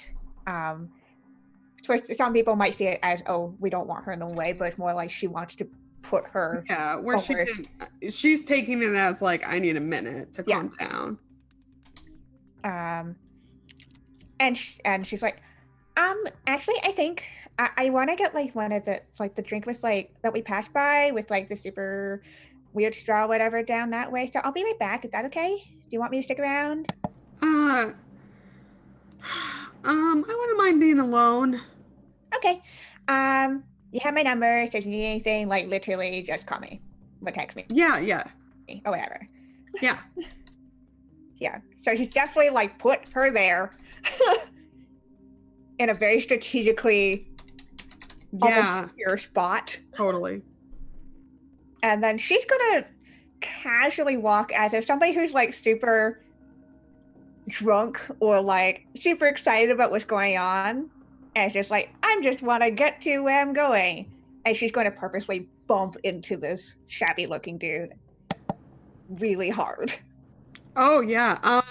so some people might see it as, oh, we don't want her in the way, but it's more like she wants to put her where over. She's taking it as like, I need a minute to calm down. And she's like, actually, I think I want to get like one of the, like the drink was like that we passed by with like the super weird straw, whatever, down that way. So I'll be right back. Is that okay? Do you want me to stick around? I wouldn't mind being alone. Okay. You have my number, so if you need anything, like literally just call me or text me. Yeah. Or whatever. Yeah. Yeah. So she's definitely like put her there in a very strategically almost secure spot. Totally. And then she's gonna casually walk as if somebody who's like super drunk or like super excited about what's going on, and it's just like, I just want to get to where I'm going, and she's going to purposely bump into this shabby looking dude really hard. Oh yeah.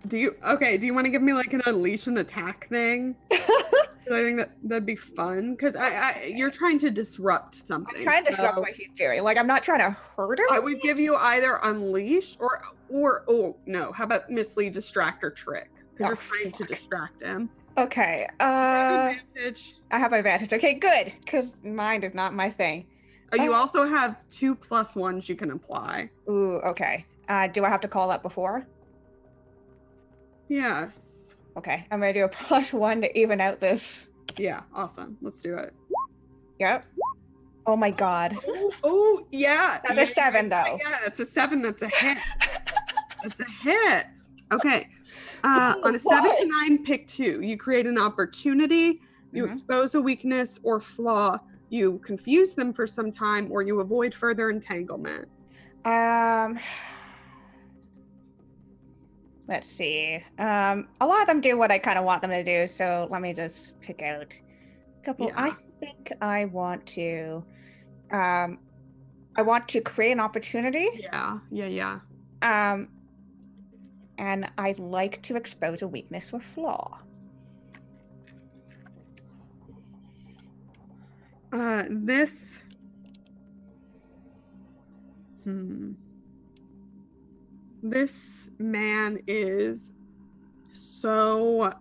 Do you want to give me like an unleash and attack thing? I think that'd be fun, because you're trying to disrupt something. I'm trying to disrupt what he's doing. Like, I'm not trying to hurt her. I would give you either unleash or oh no, how about mislead, distract, or trick? Because you're trying to distract him. Okay. Advantage. I have an advantage. Okay, good. Because mine is not my thing. You also have 2 +1s you can apply. Ooh, okay. Do I have to call that before? Yes. Okay, I'm gonna do a +1 to even out this. Yeah, awesome. Let's do it. Yep. Oh my god. Oh yeah. That's a 7 though. Yeah, it's a 7. That's a hit. That's a hit. Okay. On a 7 to 9, pick 2. You create an opportunity, you expose a weakness or flaw, you confuse them for some time, or you avoid further entanglement. Let's see. A lot of them do what I kind of want them to do, so let me just pick out a couple. Yeah. I think I want to create an opportunity. Yeah. And I like to expose a weakness or flaw. This man is so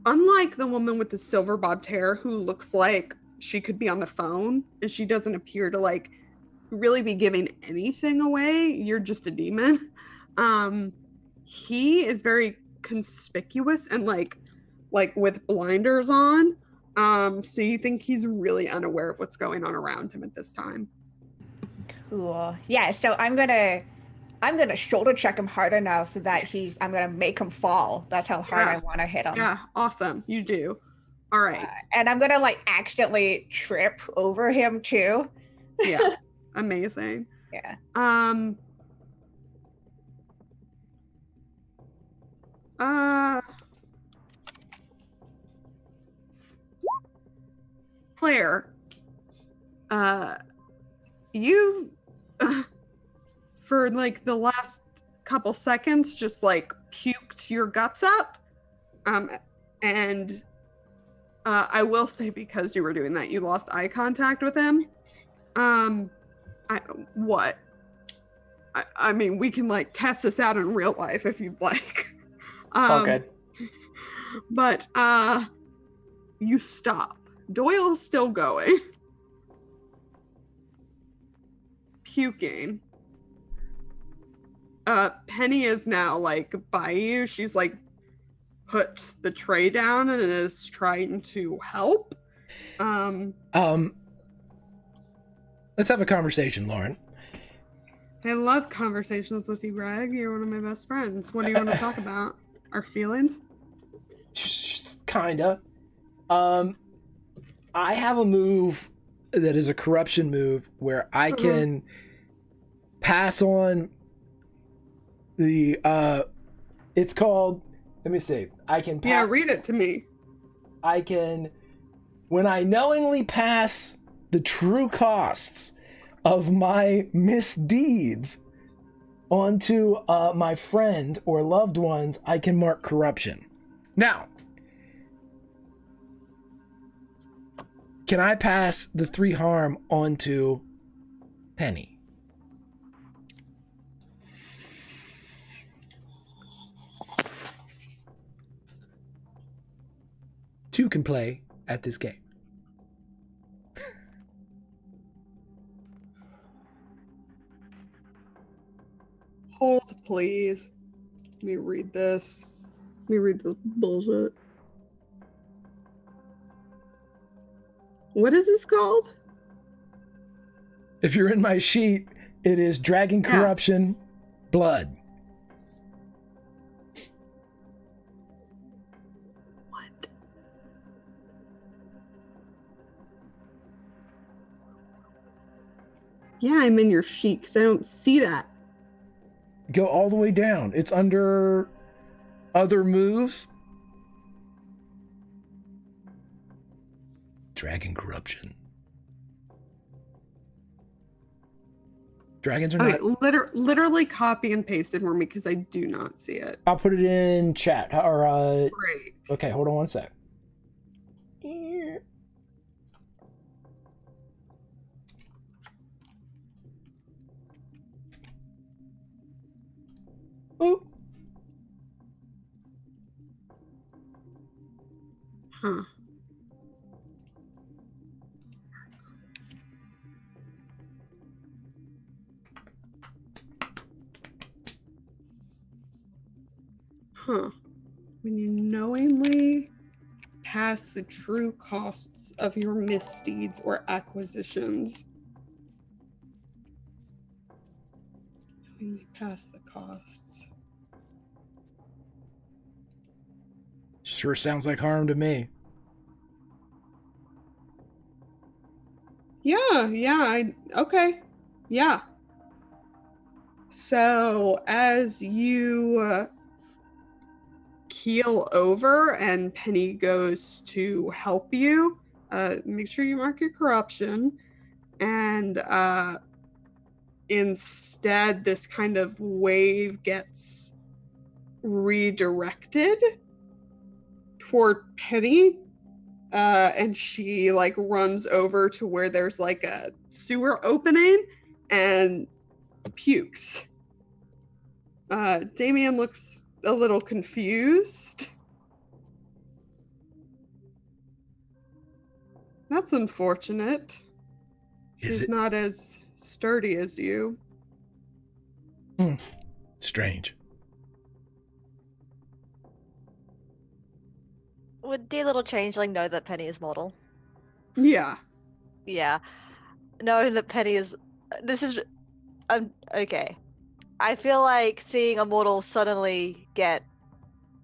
unlike the woman with the silver bobbed hair who looks like she could be on the phone, and she doesn't appear to like really be giving anything away. You're just a demon. He is very conspicuous and like with blinders on. So you think he's really unaware of what's going on around him at this time. Cool. Yeah, so I'm gonna shoulder check him hard enough that I'm gonna make him fall. That's how hard I want to hit him. Yeah, awesome. You do. All right. And I'm gonna like accidentally trip over him too. Yeah. Amazing. Yeah. Claire, you've for like the last couple seconds just like puked your guts up. And I will say, because you were doing that, you lost eye contact with him. I mean, we can like test this out in real life if you'd like. It's all good. But you stop. Doyle's still going. Puking. Penny is now like by you. She's like put the tray down and is trying to help. Let's have a conversation, Lauren. I love conversations with you, Greg. You're one of my best friends. What do you want to talk about? Our feelings? Kinda. I have a move that is a corruption move where I can pass on the it's called, let me see. I can Yeah, read it to me. I can, when I knowingly pass the true costs of my misdeeds onto my friend or loved ones, I can mark corruption. Now, can I pass the 3 harm onto Penny? 2 can play at this game. Hold, please. Let me read this. Let me read this bullshit. What is this called? If you're in my sheet, it is Dragon Corruption Blood. What? Yeah, I'm in your sheet because I don't see that. Go all the way down. It's under other moves. Dragon Corruption. Dragons are not... Literally copy and paste it for me because I do not see it. I'll put it in chat. Or Great. Okay, hold on one sec. Ooh. Huh. Huh. When you knowingly pass the true costs of your misdeeds or acquisitions. Knowingly pass the costs. Sure sounds like harm to me. Okay. Yeah. So as you keel over and Penny goes to help you, make sure you mark your corruption, and instead this kind of wave gets redirected toward Penny, and she like runs over to where there's like a sewer opening and pukes. Damien looks a little confused. That's unfortunate. She's not as sturdy as you. Strange. Would dear little changeling know that Penny is mortal? Yeah. Yeah. Knowing that Penny is... This is... okay. I feel like seeing a mortal suddenly get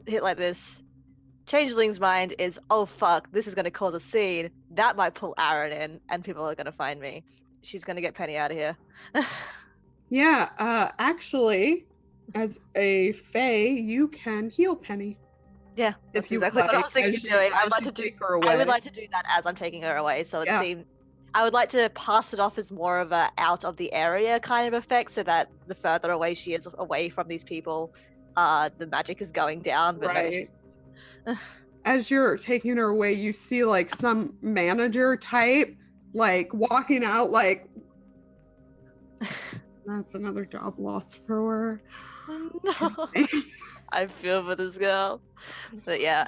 hit like this, Changeling's mind is, oh fuck, this is going to cause a scene. That might pull Aaron in, and people are going to find me. She's going to get Penny out of here. Yeah, actually, as a fae, you can heal Penny. Yeah, that's If you exactly what I was thinking of doing. I would like to do that as I'm taking her away, so it seemed... I would like to pass it off as more of a out of the area kind of effect, so that the further away she is away from these people, the magic is going down. But right. As you're taking her away, you see like some manager type like walking out like that's another job lost for her. No. I feel for this girl. But yeah,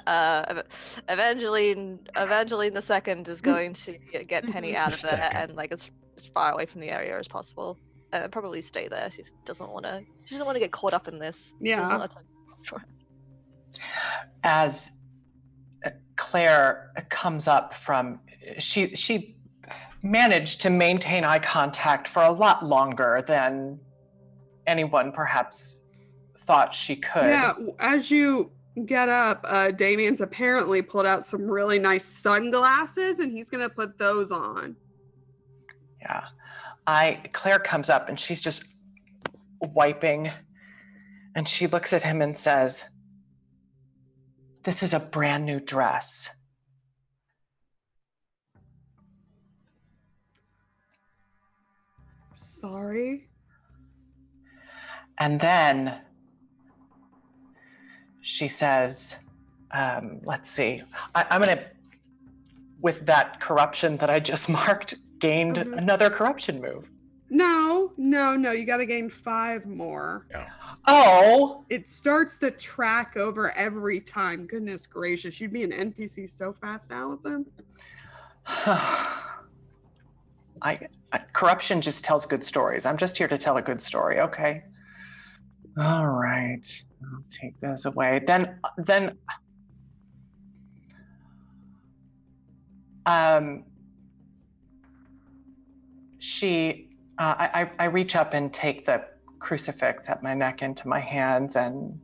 Evangeline the second is going to get Penny out of there and like as far away from the area as possible. And probably stay there. She doesn't want to get caught up in this. Yeah. As Claire comes up from, she managed to maintain eye contact for a lot longer than anyone perhaps thought she could. Yeah, as you get up, Damien's apparently pulled out some really nice sunglasses, and he's gonna put those on. Yeah. Claire comes up and she's just wiping, and she looks at him and says, "This is a brand new dress." Sorry. And then she says, let's see, I'm going to, with that corruption that I just marked, gained another corruption move. No, you gotta gain 5 more. Yeah. Oh! It starts to track over every time. Goodness gracious, you'd be an NPC so fast, Allison. Corruption just tells good stories. I'm just here to tell a good story, okay? All right, I'll take those away. Then I reach up and take the crucifix at my neck into my hands, and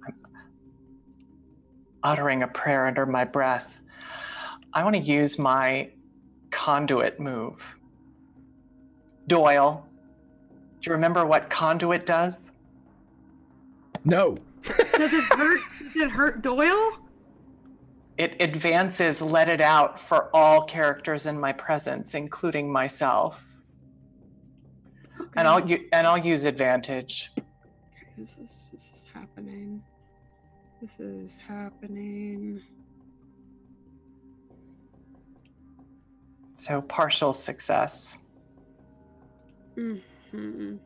I'm uttering a prayer under my breath. I want to use my conduit move. Doyle, do you remember what conduit does? No. Does it hurt? Does it hurt Doyle? It advances let it out for all characters in my presence, including myself. Okay. And I'll use advantage. This is happening. This is happening. So partial success. Mm-hmm.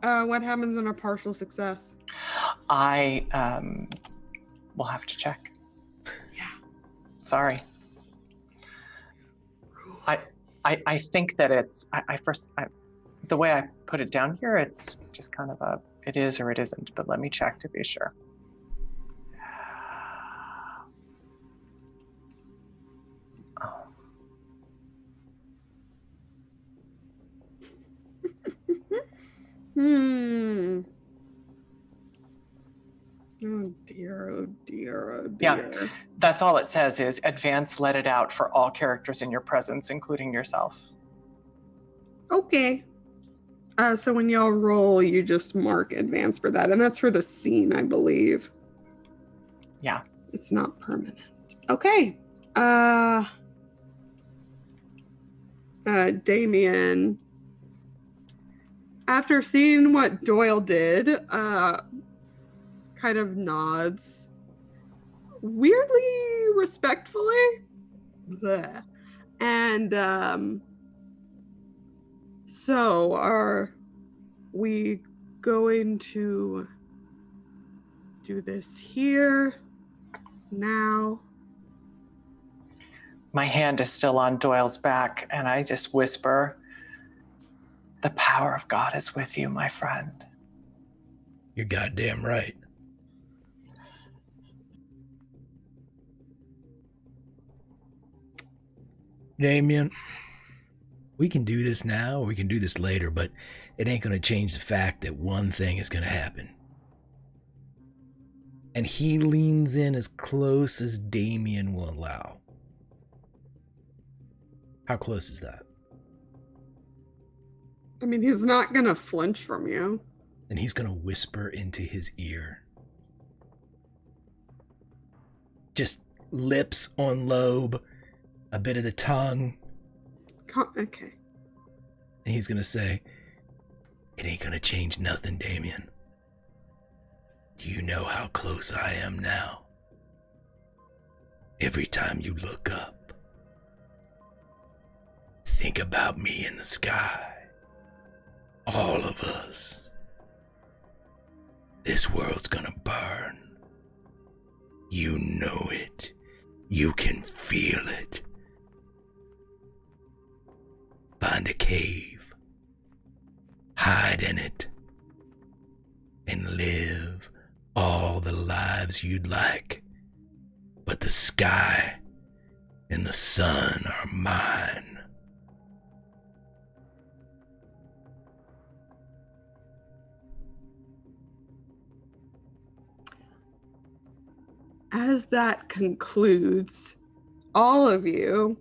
What happens in a partial success? I will have to check. Yeah. Sorry. I think that it's the way I put it down here, it's just kind of it is or it isn't, but let me check to be sure. Oh dear, oh dear, oh dear. Yeah, that's all it says is advance let it out for all characters in your presence, including yourself. Okay. So when y'all roll, you just mark advance for that. And that's for the scene, I believe. Yeah. It's not permanent. Okay. Damien, after seeing what Doyle did, kind of nods weirdly respectfully. Bleh. And so are we going to do this here now? My hand is still on Doyle's back, and I just whisper, "The power of God is with you, my friend." You're goddamn right. Damien, we can do this now or we can do this later, but it ain't going to change the fact that one thing is going to happen. And he leans in as close as Damien will allow. How close is that? I mean, he's not gonna flinch from you. And he's going to whisper into his ear. Just lips on lobe, a bit of the tongue. Okay. And he's going to say, "It ain't going to change nothing, Damien. Do you know how close I am now? Every time you look up, think about me in the sky. All of us. This world's gonna burn. You know it. You can feel it. Find a cave. Hide in it. And live all the lives you'd like. But the sky and the sun are mine." as that concludes, all of you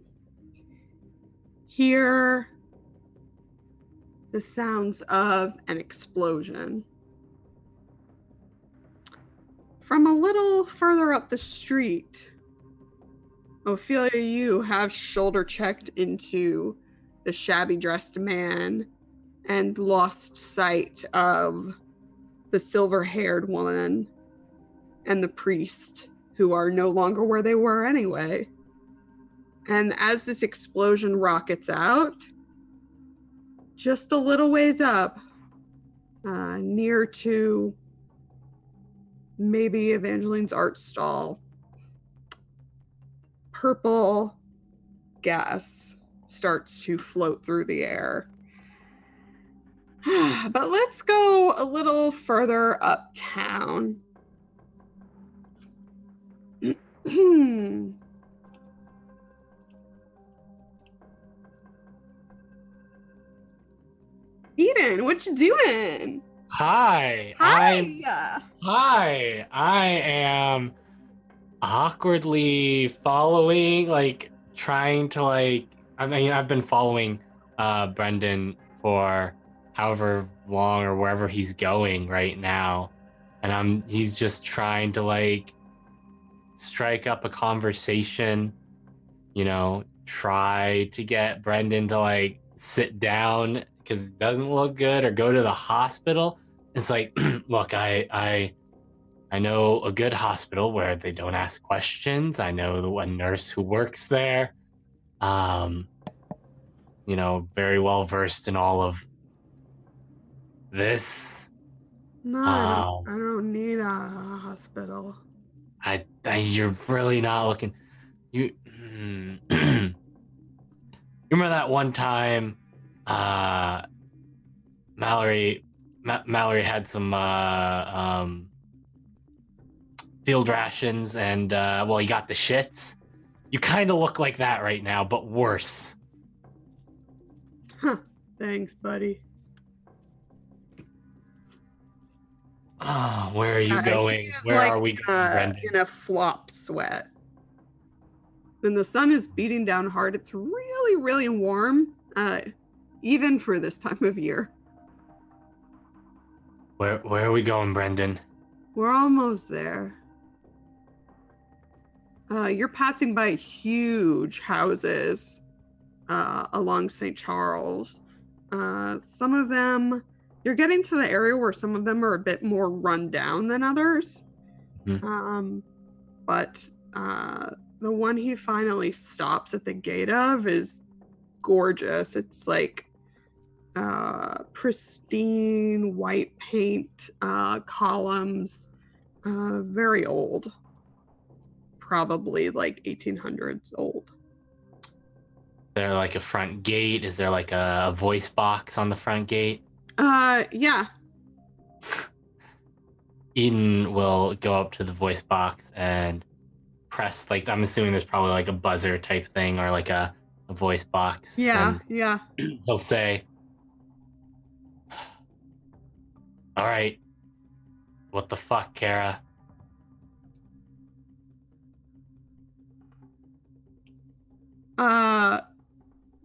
hear the sounds of an explosion. From a little further up the street, Ophelia, you have shoulder checked into the shabby dressed man and lost sight of the silver-haired woman and the priest, who are no longer where they were anyway. And as this explosion rockets out, just a little ways up, near to maybe Evangeline's art stall, purple gas starts to float through the air. But let's go a little further uptown. Eden, what you doing? Hi. Hi. Hi. I am awkwardly following, like trying to I've been following Brendan for however long or wherever he's going right now. And he's just trying to strike up a conversation, try to get Brendan to sit down because it doesn't look good, or go to the hospital. It's like, look, I know a good hospital where they don't ask questions. I know the one nurse who works there. Very well versed in all of this. No, I don't need a hospital. You're really not looking. You remember that one time Mallory had some field rations and he got the shits. You kind of look like that right now, but worse. Huh. Thanks, buddy. Oh, where are you going? Where are we going, Brendan? In a flop sweat. And the sun is beating down hard. It's really, really warm, even for this time of year. Where are we going, Brendan? We're almost there. You're passing by huge houses along St. Charles. Some of them, you're getting to the area where some of them are a bit more run down than others. Mm-hmm. But the one he finally stops at the gate of is gorgeous. It's like pristine white paint, columns, very old. Probably 1800s old. Is there a front gate? Is there a voice box on the front gate? Yeah. Eden will go up to the voice box and press, I'm assuming there's probably a buzzer type thing or a voice box. Yeah, yeah. He'll say, all right, what the fuck, Kara?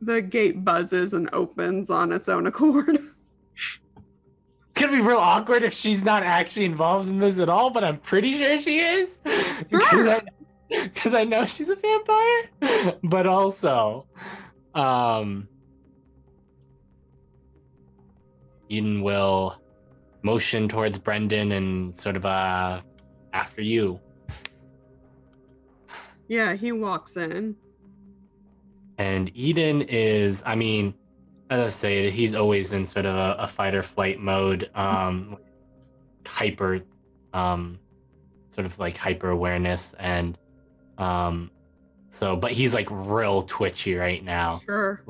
The gate buzzes and opens on its own accord. It's gonna be real awkward if she's not actually involved in this at all, but I'm pretty sure she is. Because I know she's a vampire. But also, Eden will motion towards Brendan and sort of after you. Yeah, he walks in. And Eden is, as I say, he's always in sort of a fight or flight mode, hyper, sort of hyper awareness. And but he's real twitchy right now. Sure.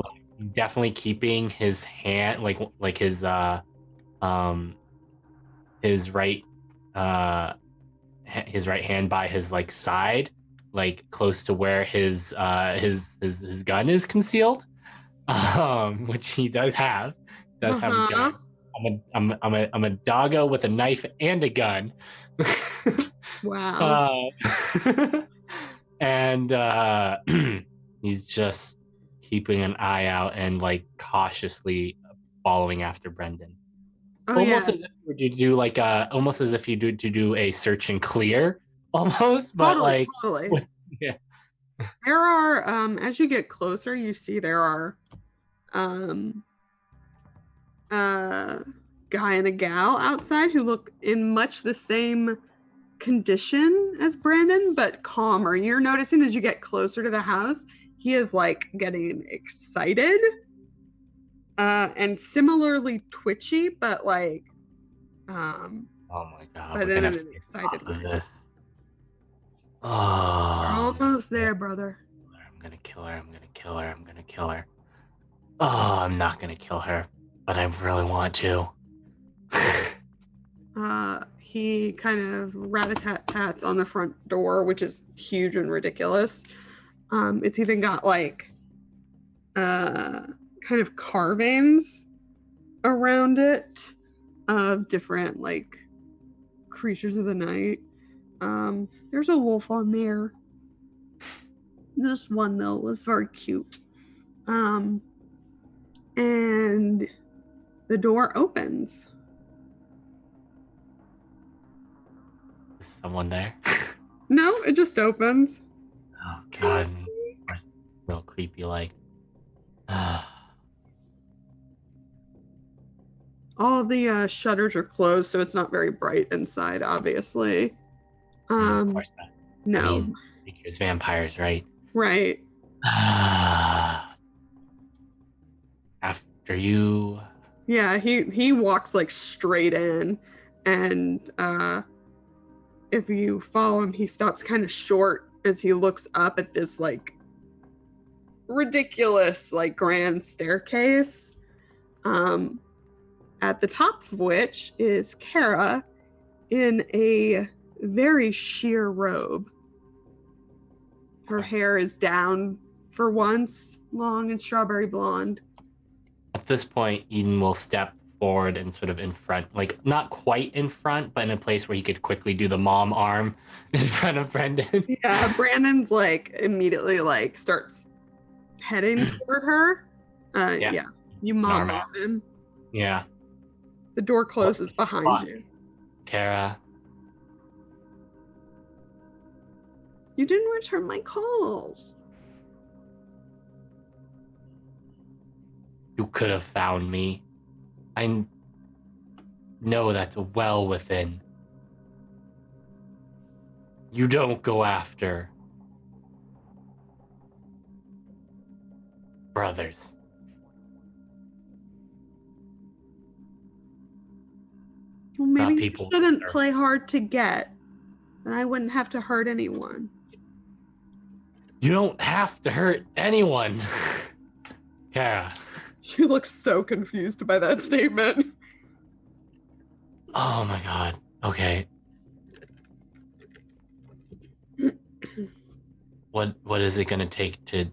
Definitely keeping his hand, his right hand by his side, close to where his gun is concealed, which he does have. Have a gun. I'm a doggo with a knife and a gun, Wow. And he's just keeping an eye out and like cautiously following after Brendan. Oh Almost yeah. as if you do like almost as if you do to do a search and clear, almost, but like Totally. yeah. There are as you get closer, you see there are a guy and a gal outside who look in much the same condition as Brandon, but calmer. You're noticing as you get closer to the house, he is like getting excited and similarly twitgy, but like Oh my god, but we're in gonna have an to get excited off of way. this. We're Oh, almost there, brother. I'm gonna kill her. I'm gonna kill her. I'm gonna kill her. Oh, I'm not gonna kill her, but I really want to. He kind of rat-a-tat-tats on the front door, which is huge and ridiculous. It's even got like kind of carvings around it of different like creatures of the night. There's a wolf on there. This one though was very cute. And the door opens. Is someone there? No, it just opens. Oh god, real creepy like. All the shutters are closed, so it's not very bright inside, obviously. Of course not. No. I mean, there's vampires, right? Right. After you. Yeah, he walks like straight in, and if you follow him, he stops kind of short as he looks up at this like ridiculous like grand staircase. At the top of which is Kara in a very sheer robe. Her hair is down for once, long and strawberry blonde. At this point, Eden will step forward and sort of in front, like not quite in front, but in a place where he could quickly do the mom arm in front of Brendan. Yeah, Brandon's like immediately like starts heading toward her. Yeah, you mom arm him. Yeah. The door closes behind you. Kara. You didn't return my calls. You could have found me. I know that's well within. You don't go after brothers. Well, maybe you people shouldn't play hard to get. Then I wouldn't have to hurt anyone. You don't have to hurt anyone. Kara. She looks so confused by that statement. Oh my god. Okay. What is it gonna take to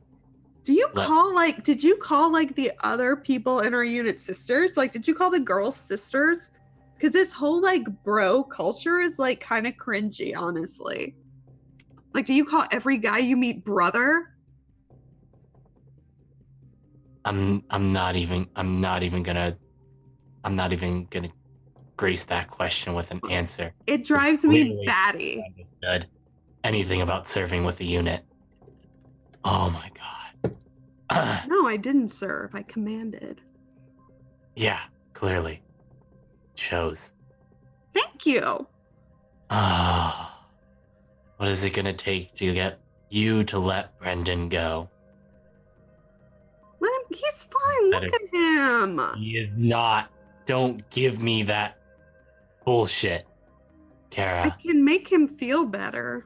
did you call like the other people in our unit sisters? Like, did you call the girls sisters? Because this whole like bro culture is like kind of cringy, honestly. Like, do you call every guy you meet brother? I'm not even gonna grace that question with an answer. It drives me batty. Understood anything about serving with a unit. Oh my god. No, I didn't serve. I commanded. Yeah, clearly. Shows. Thank you. What is it gonna take to get you to let Brendan go? Let him. He's fine. Look at him. He is not. Don't give me that bullshit, Kara. I can make him feel better.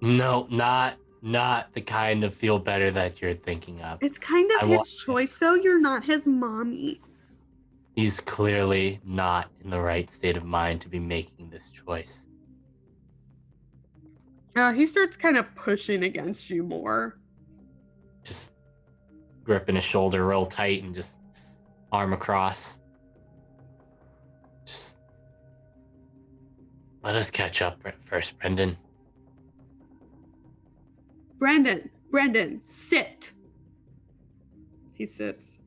No, not the kind of feel better that you're thinking of. It's kind of his choice, though. You're not his mommy. He's clearly not in the right state of mind to be making this choice. He starts kind of pushing against you more. Just gripping his shoulder real tight and just arm across. Just Let us catch up first, Brendan. Brendan, sit. He sits.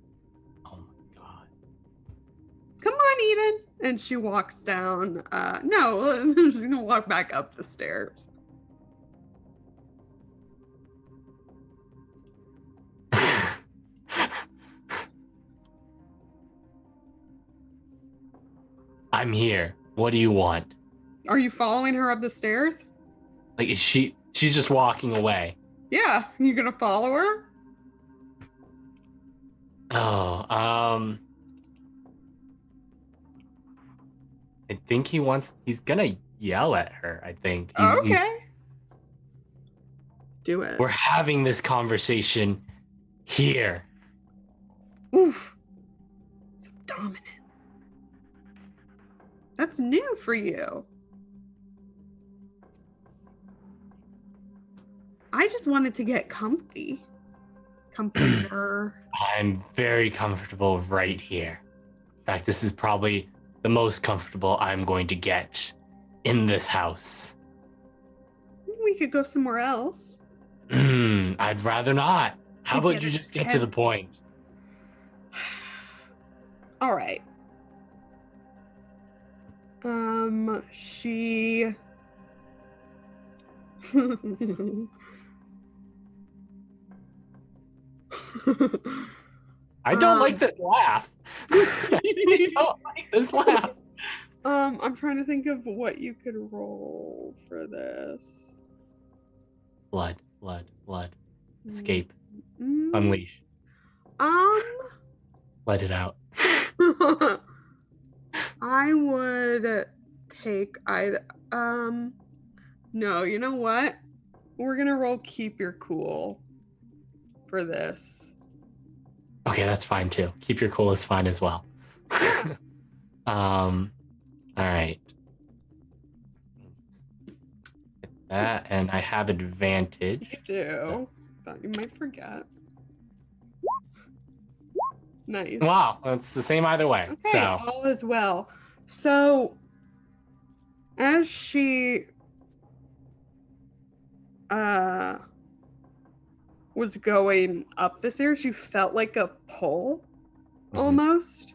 Oh my god. Come on, Eden. And she walks down. No, she's gonna walk back up the stairs. I'm here. What do you want? Are you following her up the stairs? Like, she's just walking away. Yeah, you gonna follow her? Oh, I think he's gonna yell at her, I think. Okay. Do it. We're having this conversation here. Oof. So dominant. That's new for you. I just wanted to get comfy. Comforter. I'm very comfortable right here. In fact, this is probably the most comfortable I'm going to get in this house. We could go somewhere else. I'd rather not. How You about get you a just get to the tent. point? All right. She. I don't like this laugh. I don't like this laugh. I'm trying to think of what you could roll for this. Blood. Escape. Mm, Unleash. Let it out. I would take either. No, you know what? We're gonna roll keep your cool for this. Okay, that's fine too. Keep your cool is fine as well. All right. That, and I have advantage. You do. Thought you might forget. Nice. Wow, it's the same either way. Okay, So all is well. So, as she was going up the stairs, you felt like a pull, almost.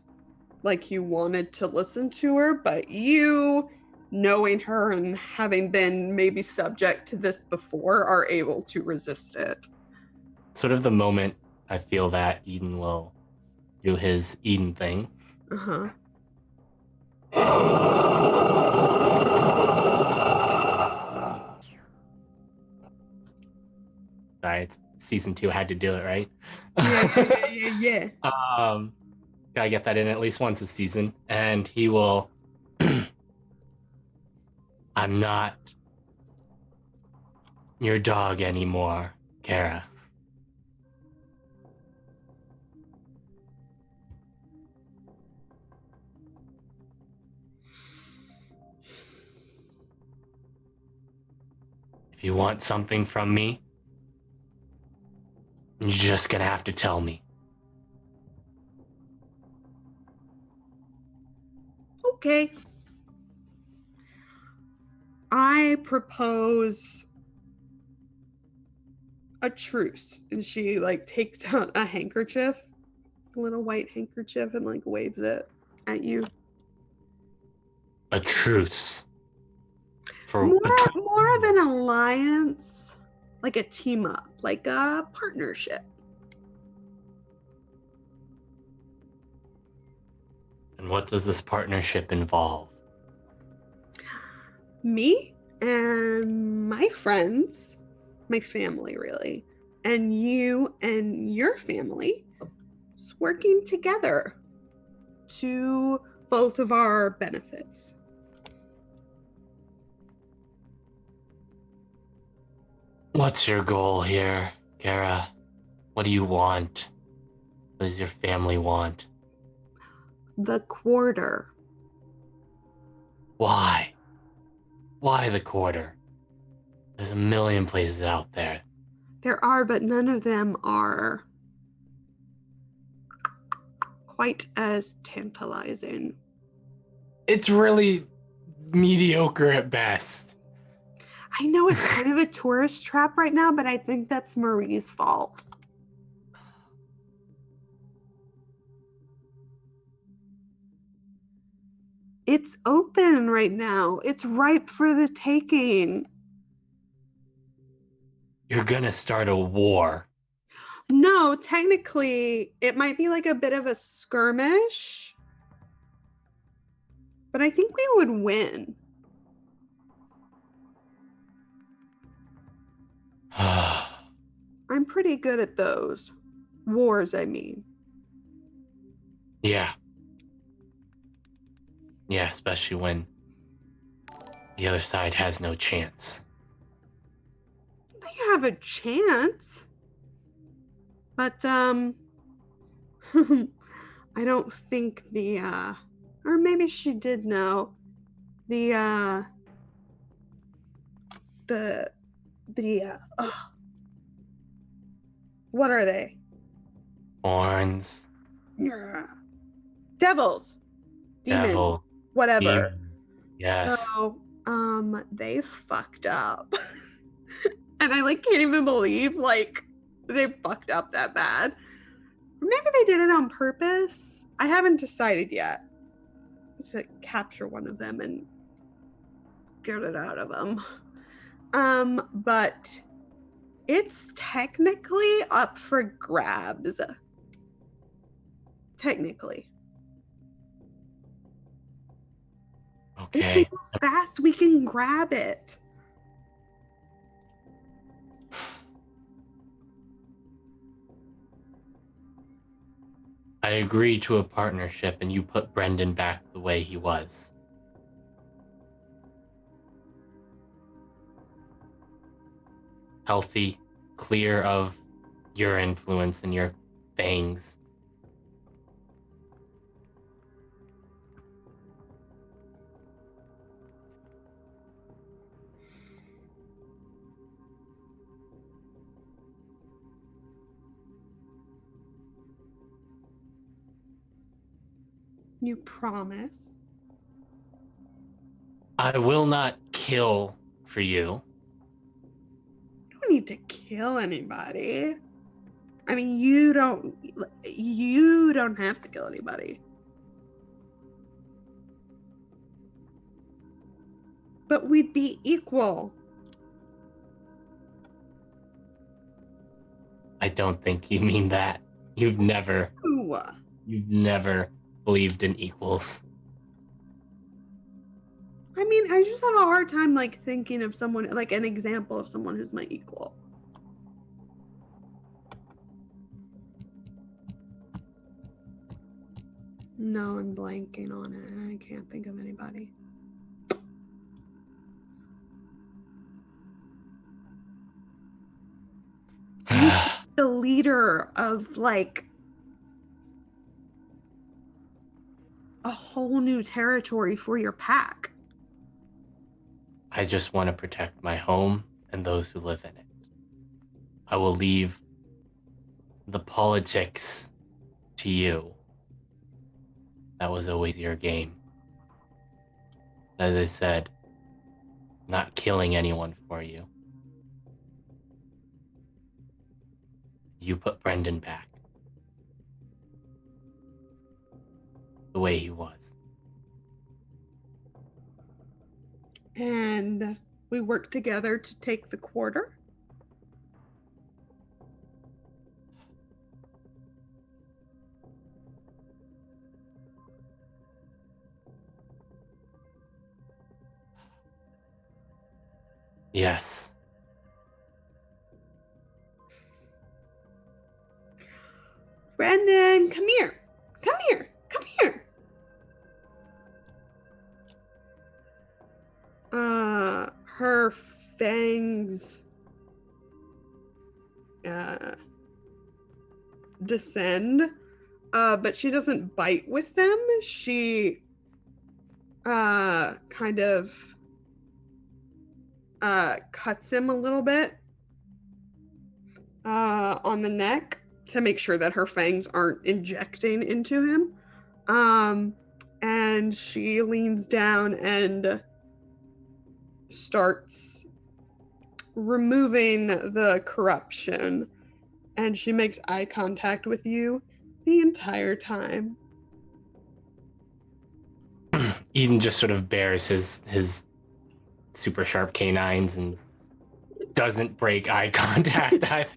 Like you wanted to listen to her, but you, knowing her and having been maybe subject to this before, are able to resist it. sort of the moment I feel that Eden will do his Eden thing. Uh-huh. Sorry, it's season 2 had to do it, right? Yeah. Gotta get that in at least once a season. And he will I'm not your dog anymore, Kara. If you want something from me, you're just gonna have to tell me. Okay. I propose a truce. And she takes out a handkerchief, a little white handkerchief, and waves it at you. A truce. For More of an alliance, like a team up, like a partnership. And what does this partnership involve? Me and my friends, my family really, and you and your family is working together to both of our benefits. What's your goal here, Kara? What do you want? What does your family want? The quarter. Why? Why the quarter? There's a million places out there. There are, but none of them are quite as tantalizing. It's really mediocre at best. I know it's kind of a tourist trap right now, but I think that's Marie's fault. It's open right now. It's ripe for the taking. You're gonna start a war. No, technically, it might be like a bit of a skirmish, but I think we would win. I'm pretty good at those. Wars, I mean. Yeah. Yeah, especially when the other side has no chance. They have a chance. But, I don't think or maybe she did know. What are they? Horns, Yeah. Devils. Demons. devil, Whatever. demon. Yes. So, they fucked up. And I can't even believe they fucked up that bad. Maybe they did it on purpose. I haven't decided yet. To capture one of them and get it out of them. But it's technically up for grabs. Technically. Okay. If we move fast, we can grab it. I agree to a partnership and you put Brendan back the way he was. Healthy, clear of your influence and your fangs. You promise? I will not kill for you. You don't need to kill anybody. I mean, you don't have to kill anybody. But we'd be equal. I don't think you mean that. You've never believed in equals. I mean, I just have a hard time thinking of someone, an example of someone who's my equal. No, I'm blanking on it. I can't think of anybody. The leader of a whole new territory for your pack. I just want to protect my home and those who live in it. I will leave the politics to you. That was always your game. As I said, not killing anyone for you. You put Brendan back the way he was. And we work together to take the quarter. Yes. Brendan, come here. Come here. Come here. Her fangs descend, but she doesn't bite with them. She kind of cuts him a little bit on the neck to make sure that her fangs aren't injecting into him. And she leans down and starts removing the corruption, and she makes eye contact with you the entire time. Eden just sort of bears his super sharp canines and doesn't break eye contact either.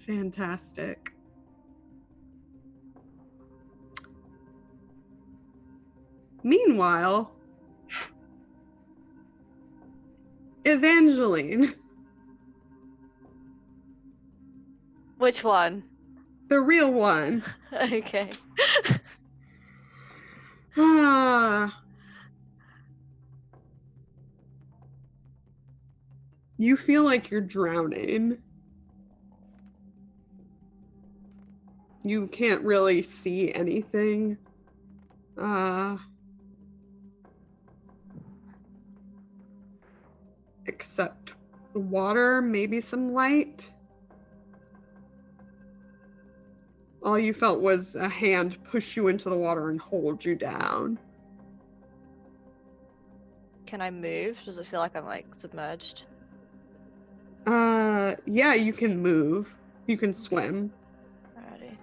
Fantastic. Meanwhile, Evangeline, Which one? the real one. Okay. You feel like you're drowning. You can't really see anything. Except the water, maybe some light. All you felt was a hand push you into the water and hold you down. Can I move? Does it feel like I'm like submerged? Yeah, you can move. You can swim. Alrighty.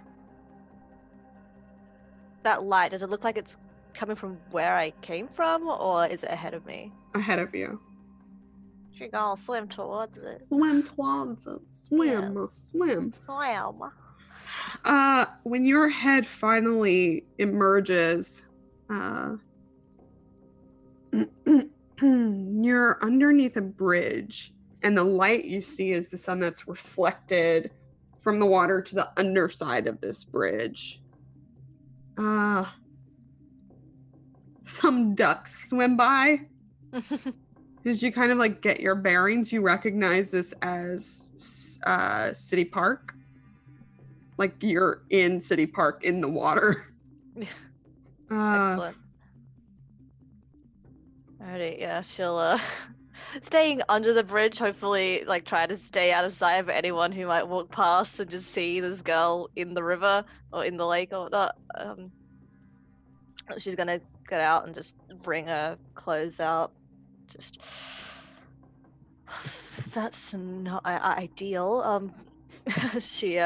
That light, does it look like it's coming from where I came from, or is it ahead of me? Ahead of you. Should go swim towards it. Swim towards it. Swim. Swim. Swim. When your head finally emerges, you're underneath a bridge, and the light you see is the sun that's reflected from the water to the underside of this bridge. Some ducks swim by. As you kind of like get your bearings, you recognize this as City Park. Like you're in City Park in the water. Excellent. Alrighty, yeah, she'll staying under the bridge, hopefully like try to stay out of sight of anyone who might walk past and just see this girl in the river or in the lake or whatnot. She's gonna get out and just bring her clothes out. Just that's not ideal. She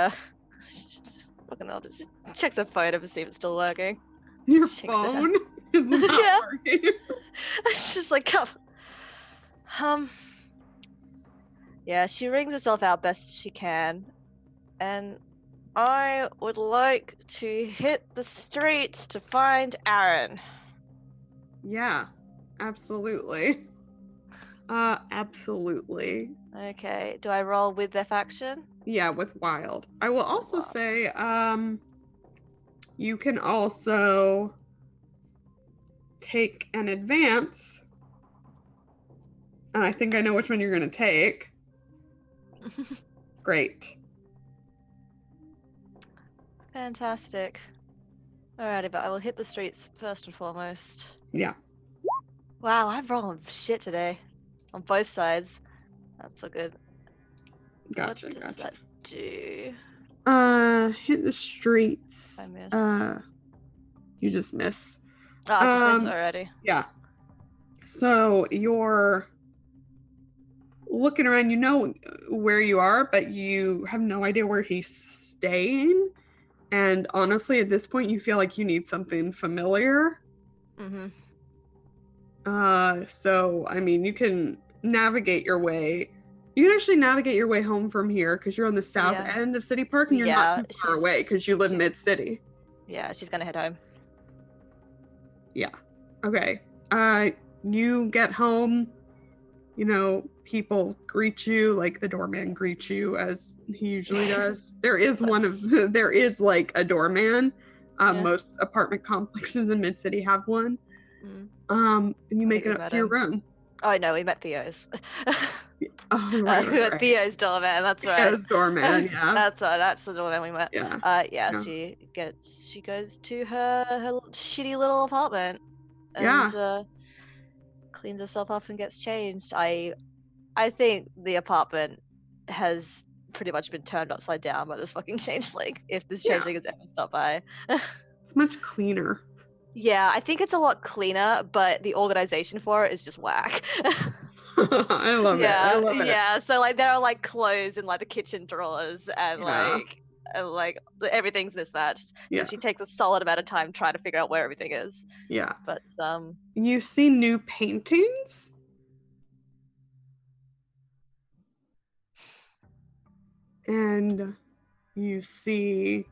fucking hell, just checks her phone to see if it's still working. Your Shakes her head. phone is not Yeah. working. It's just like, yeah, she wrings herself out best she can, and I would like to hit the streets to find Aaron. Yeah, absolutely. Absolutely. Okay, do I roll with their faction? Yeah, with wild. I will also Wild. say, you can also take an advance. And I think I know which one you're gonna take. Great. Fantastic. Alrighty, but I will hit the streets first and foremost. Yeah. Wow, I'm rolling shit today. On both sides. That's so good. Gotcha, What does gotcha. that do? Hit the streets. I miss. You just miss. Oh, I just missed already. Yeah. So you're looking around, you know where you are, but you have no idea where he's staying. And honestly, at this point, you feel like you need something familiar. Mm-hmm. So, I mean, you can navigate your way. You can actually navigate your way home from here because you're on the south Yeah. end of City Park and you're not too far away because you live she's- mid-city. Yeah, she's gonna head home. Yeah. Okay. You get home, you know, people greet you, like the doorman greets you as he usually does. There is there is like a doorman. Yeah. Most apartment complexes in mid-city have one. Mm. And you make think it we up met to your him. room. Oh no, we met Theo's. Oh, We met Theo's doorman. That's right. Yes, doorman, yeah. That's right. That's the doorman we met. Yeah. Yeah. Yeah. She goes to her shitty little apartment and cleans herself up and gets changed. I think the apartment has pretty much been turned upside down by this fucking changeling. If this Yeah. changeling has ever stopped by. It's much cleaner. Yeah, I think it's a lot cleaner, but the organization for it is just whack. I love it. I love it. Yeah. So like there are like clothes in like the kitchen drawers and Yeah. like everything's mismatched. Yeah. So she takes a solid amount of time trying to figure out where everything is. Yeah. But You see new paintings? And you see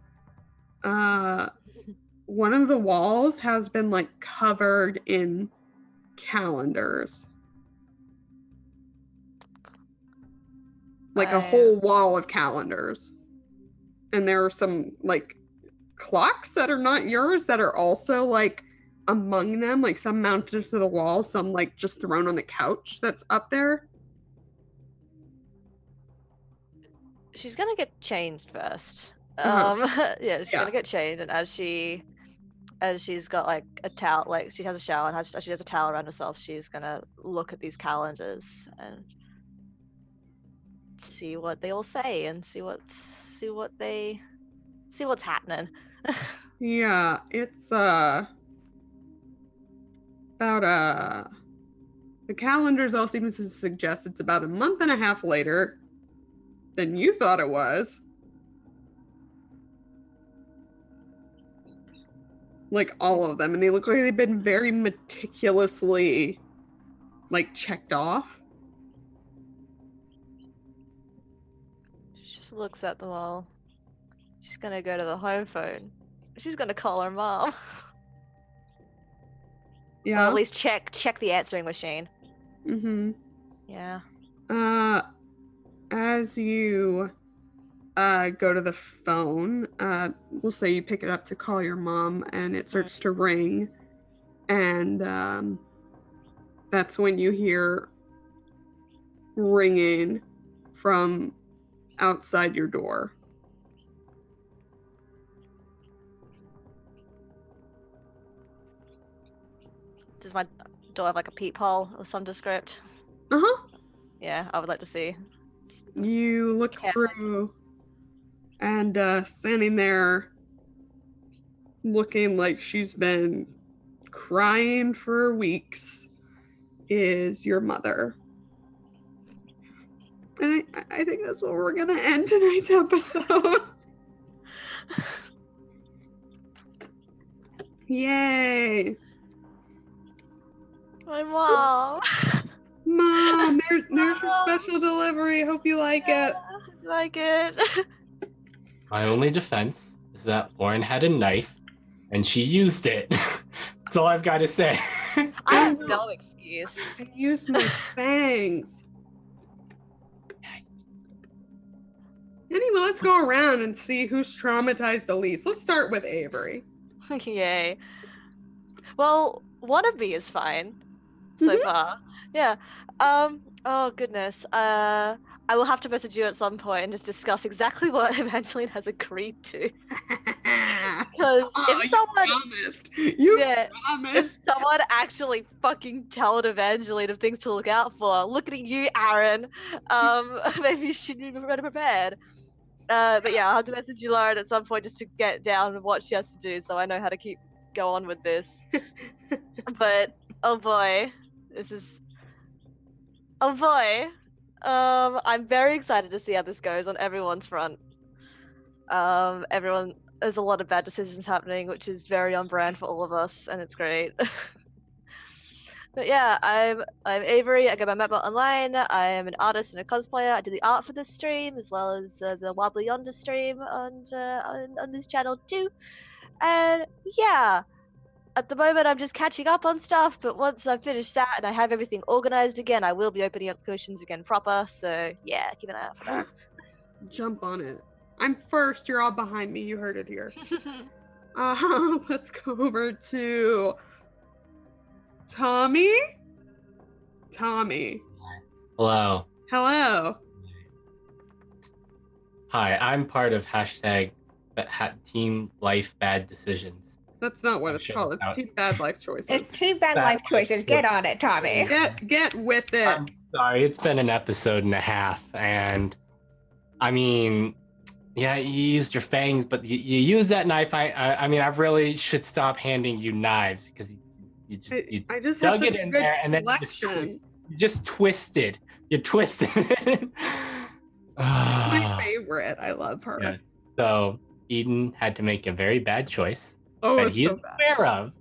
one of the walls has been like covered in calendars. Like a whole wall of calendars. And there are some like clocks that are not yours that are also like among them, like some mounted to the wall, some like just thrown on the couch that's up there. she's gonna get changed first. Uh-huh. Yeah, she's gonna get changed, and as she's got like a towel, like she has a shower and as she has a towel around herself, she's gonna look at these calendars and see what they all say and see what's happening. Yeah, it's about the calendars all seem to suggest it's about a month and a half later than you thought it was. Like all of them, and they look like they've been very meticulously like checked off. She just looks at them all. She's gonna go to the home phone. She's gonna call her mom. Yeah. Or at least check the answering machine. Mm-hmm. Yeah. As you go to the phone, we'll say you pick it up to call your mom, and it starts to ring, and that's when you hear ringing from outside your door. Does my door have like a peephole of some descript? Uh-huh. Yeah, I would like to see. You look through, and standing there looking like she's been crying for weeks is your mother. And I think that's what we're gonna end tonight's episode. Yay! My mom. Mom, there's your special delivery. Hope you like it. Like it. My only defense is that Lauren had a knife and she used it. That's all I've got to say. I have no excuse. I used my fangs. Anyway, let's go around and see who's traumatized the least. Let's start with Avery. Yay. Well, one of me is fine so far. Yeah. Oh goodness. I will have to message you at some point and just discuss exactly what Evangeline has agreed to. Because if someone promised. if someone actually fucking told Evangeline of things to look out for, looking at you, Aaron, maybe you should be better prepared. But yeah, I'll have to message you, Lauren, at some point just to get down what she has to do, so I know how to go on with this. But oh boy, oh boy. I'm very excited to see how this goes on everyone's front. There's a lot of bad decisions happening, which is very on brand for all of us, and it's great. But yeah, I'm Avery. I go by Mapbot Online. I am an artist and a cosplayer. I do the art for this stream as well as the Wobbly Yonder stream on this channel too. And yeah, at the moment I'm just catching up on stuff. But once I've finished that and I have everything organized again, I will be opening up potions again proper. So yeah, keep an eye out for that. Jump on it. I'm first. You're all behind me. You heard it here. Let's go over to Tommy. Hello. Hello. Hi, I'm part of Team Life Bad Decisions. That's not what it's called. It's Team Bad Life Choices. It's Team Bad Life Choices. Get on it, Tommy. Get with it. I'm sorry, it's been an episode and a half, and I mean, Yeah, you used your fangs, but you used that knife. I mean, I really should stop handing you knives because you I just have dug such it a in good there and then collection. you just twisted. You twisted it. My Ah, favorite. I love her. yes. So Eden had to make a very bad choice Oh, that it's he is so bad. aware of.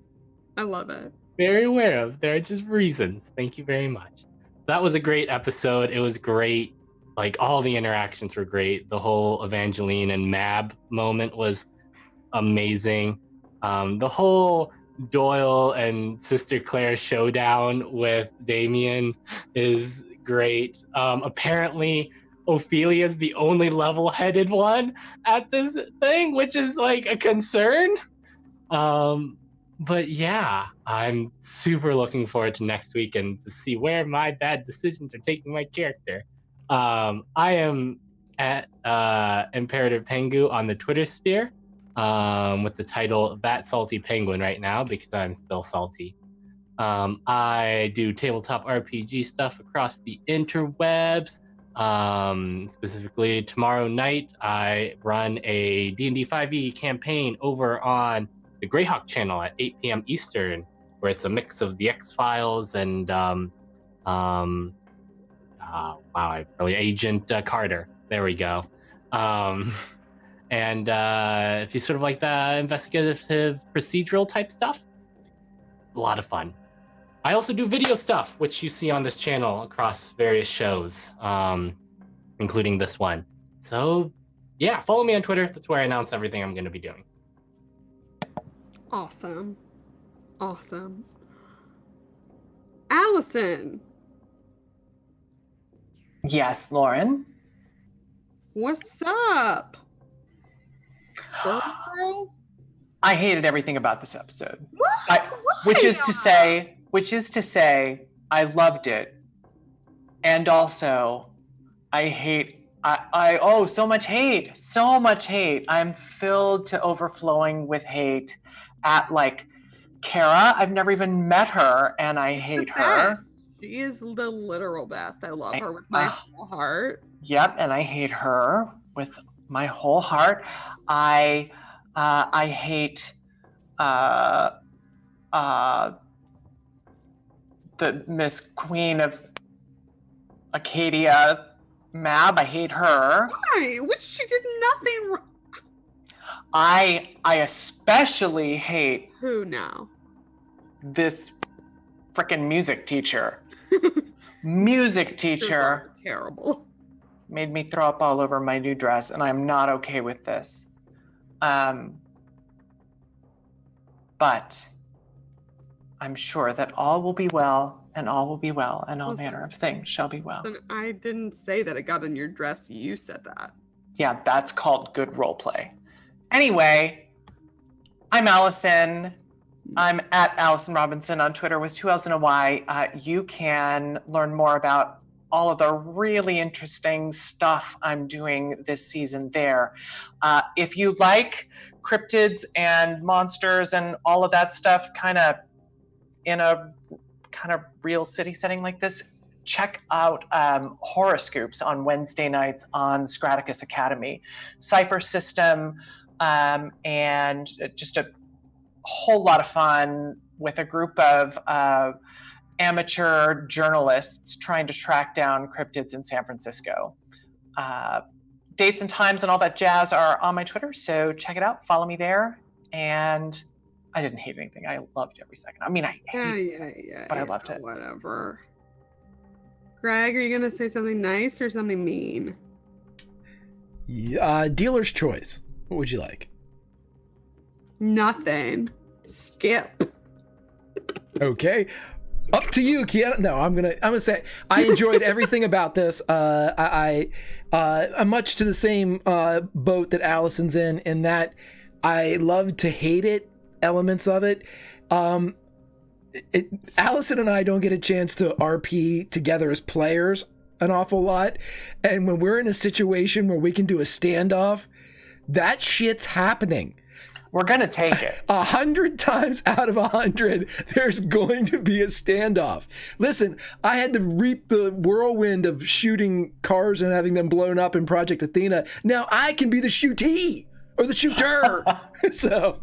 I love it. Very aware of. There are just reasons. Thank you very much. That was a great episode. It was great. Like all the interactions were great. The whole Evangeline and Mab moment was amazing. The whole Doyle and Sister Claire showdown with Damien is great. Apparently, Ophelia's the only level-headed one at this thing, which is like a concern. But yeah, I'm super looking forward to next week and to see where my bad decisions are taking my character. I am at Imperative Pengu on the Twitter sphere with the title That Salty Penguin right now because I'm still salty. I do tabletop RPG stuff across the interwebs. Specifically, tomorrow night, I run a D&D 5e campaign over on the Greyhawk channel at 8 p.m. Eastern, where it's a mix of the X-Files and Agent Carter. There we go. And if you sort of like the investigative procedural type stuff, a lot of fun. I also do video stuff, which you see on this channel across various shows, including this one. So yeah, follow me on Twitter. That's where I announce everything I'm going to be doing. Awesome. Awesome. Allison, Yes, Lauren. what's up? Girl? I hated everything about this episode. What? Which is to say, I loved it. And also, so much hate. I'm filled to overflowing with hate at like Kara. I've never even met her and I hate her. She is the literal best. I love her with my whole heart. Yep, and I hate her with my whole heart. I hate the Miss Queen of Acadia, Mab. I hate her. Why? Which she did nothing wrong. I especially hate Who now? this frickin' music teacher. Music teacher Terrible. made me throw up all over my new dress, and I'm not okay with this. But I'm sure that all will be well, and all will be well, and all manner of things shall be well. Listen, I didn't say that it got on your dress. You said that. Yeah, that's called good role play. Anyway, I'm Allison. I'm at Allison Robinson on Twitter with 2 L's and a Y. You can learn more about all of the really interesting stuff I'm doing this season there. If you like cryptids and monsters and all of that stuff kind of in a kind of real city setting like this, check out Horoscopes on Wednesday nights on Scraticus Academy. Cypher System, and just a whole lot of fun with a group of amateur journalists trying to track down cryptids in San Francisco. Dates and times and all that jazz are on my Twitter, so check it out, follow me there. And I didn't hate anything. I loved every second. I mean, I loved it. Whatever. Greg, are you going to say something nice or something mean? Dealer's choice. What would you like? Nothing. Skip. Okay. Up to you, Kiana. No, I'm gonna say I enjoyed everything about this. I'm much to the same boat that Allison's in that I love to hate it, elements of it. Allison and I don't get a chance to RP together as players an awful lot, and when we're in a situation where we can do a standoff, that shit's happening. We're going to take it. 100 times out of 100, there's going to be a standoff. Listen, I had to reap the whirlwind of shooting cars and having them blown up in Project Athena. Now I can be the shootee or the shooter. So,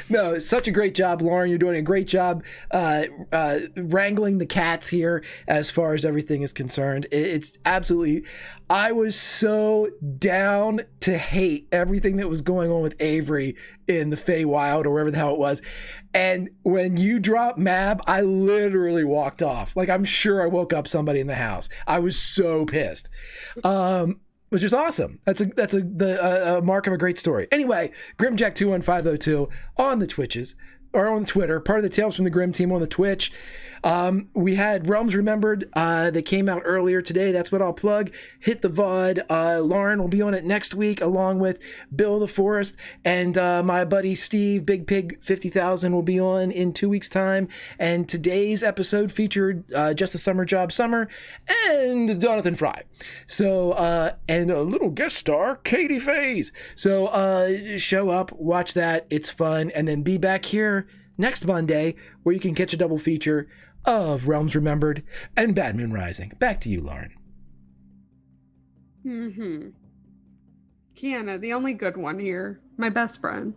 no, it's such a great job, Lauren. You're doing a great job wrangling the cats here as far as everything is concerned. It's absolutely... I was so down to hate everything that was going on with Avery in the Feywild or wherever the hell it was. And when you dropped Mab, I literally walked off. Like, I'm sure I woke up somebody in the house. I was so pissed. Which is awesome. That's a mark of a great story. Anyway, Grimjack21502 on the Twitches, or on Twitter, part of the Tales from the Grim team on the Twitch. We had Realms Remembered that came out earlier today. That's what I'll plug. Hit the VOD. Lauren will be on it next week, along with Bill the Forest, and my buddy Steve, Big Pig 50,000, will be on in 2 weeks' time. And today's episode featured Just a Summer Job Summer and Jonathan Fry. So, and a little guest star, Katie Fays. So, show up, watch that. It's fun. And then be back here next Monday, where you can catch a double feature of Realms Remembered and Bad Moon Rising. Back to you, Lauren. Kiana, the only good one here, my best friend.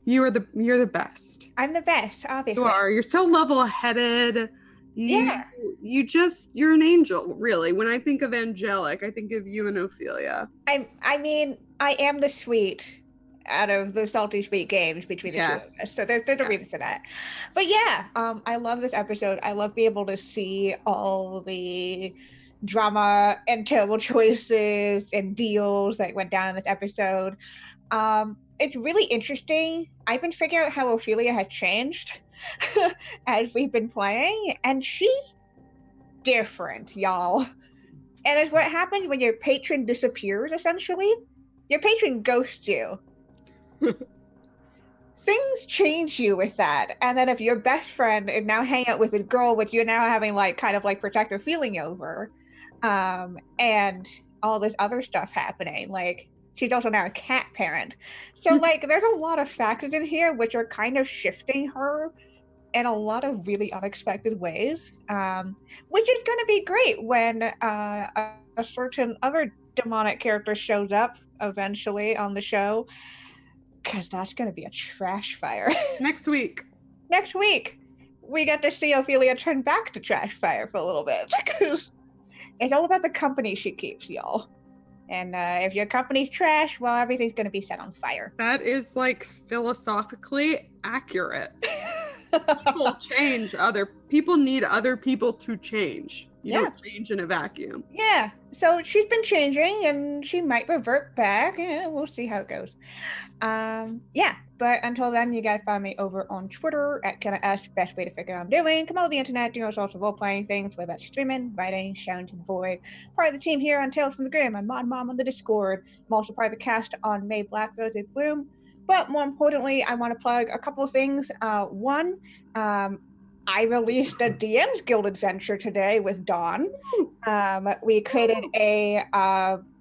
You're the best. I'm the best, obviously. You are. You're so level-headed. Yeah. You're an angel, really. When I think of angelic, I think of you and Ophelia. I mean, I am the sweet out of the salty sweet games between the two of us. So there's a reason for that. But yeah, I love this episode. I love being able to see all the drama and terrible choices and deals that went down in this episode. It's really interesting. I've been figuring out how Ophelia has changed as we've been playing, and she's different, y'all. And it's what happens when your patron disappears, essentially. Your patron ghosts you. Things change you with that, and then if your best friend is now hanging out with a girl which you're now having like kind of like protective feeling over, and all this other stuff happening, like she's also now a cat parent, so like there's a lot of factors in here which are kind of shifting her in a lot of really unexpected ways, which is going to be great when a certain other demonic character shows up eventually on the show. Because that's going to be a trash fire. Next week, we get to see Ophelia turn back to trash fire for a little bit. Because it's all about the company she keeps, y'all. And if your company's trash, well, everything's going to be set on fire. That is like philosophically accurate. People need other people to change. You don't change in a vacuum. Yeah. So she's been changing and she might revert back. Yeah, we'll see how it goes. But until then, you guys find me over on Twitter at KennaS, best way to figure out what I'm doing. Come over the internet, doing all sorts of role-playing things, whether that's streaming, writing, shouting to the void. Part of the team here on Tales from the Grim. I'm Mod Mom on the Discord. I'm also part of the cast on May Black Roses Bloom. But more importantly, I want to plug a couple of things. One, I released a DM's Guild adventure today with Dawn. We created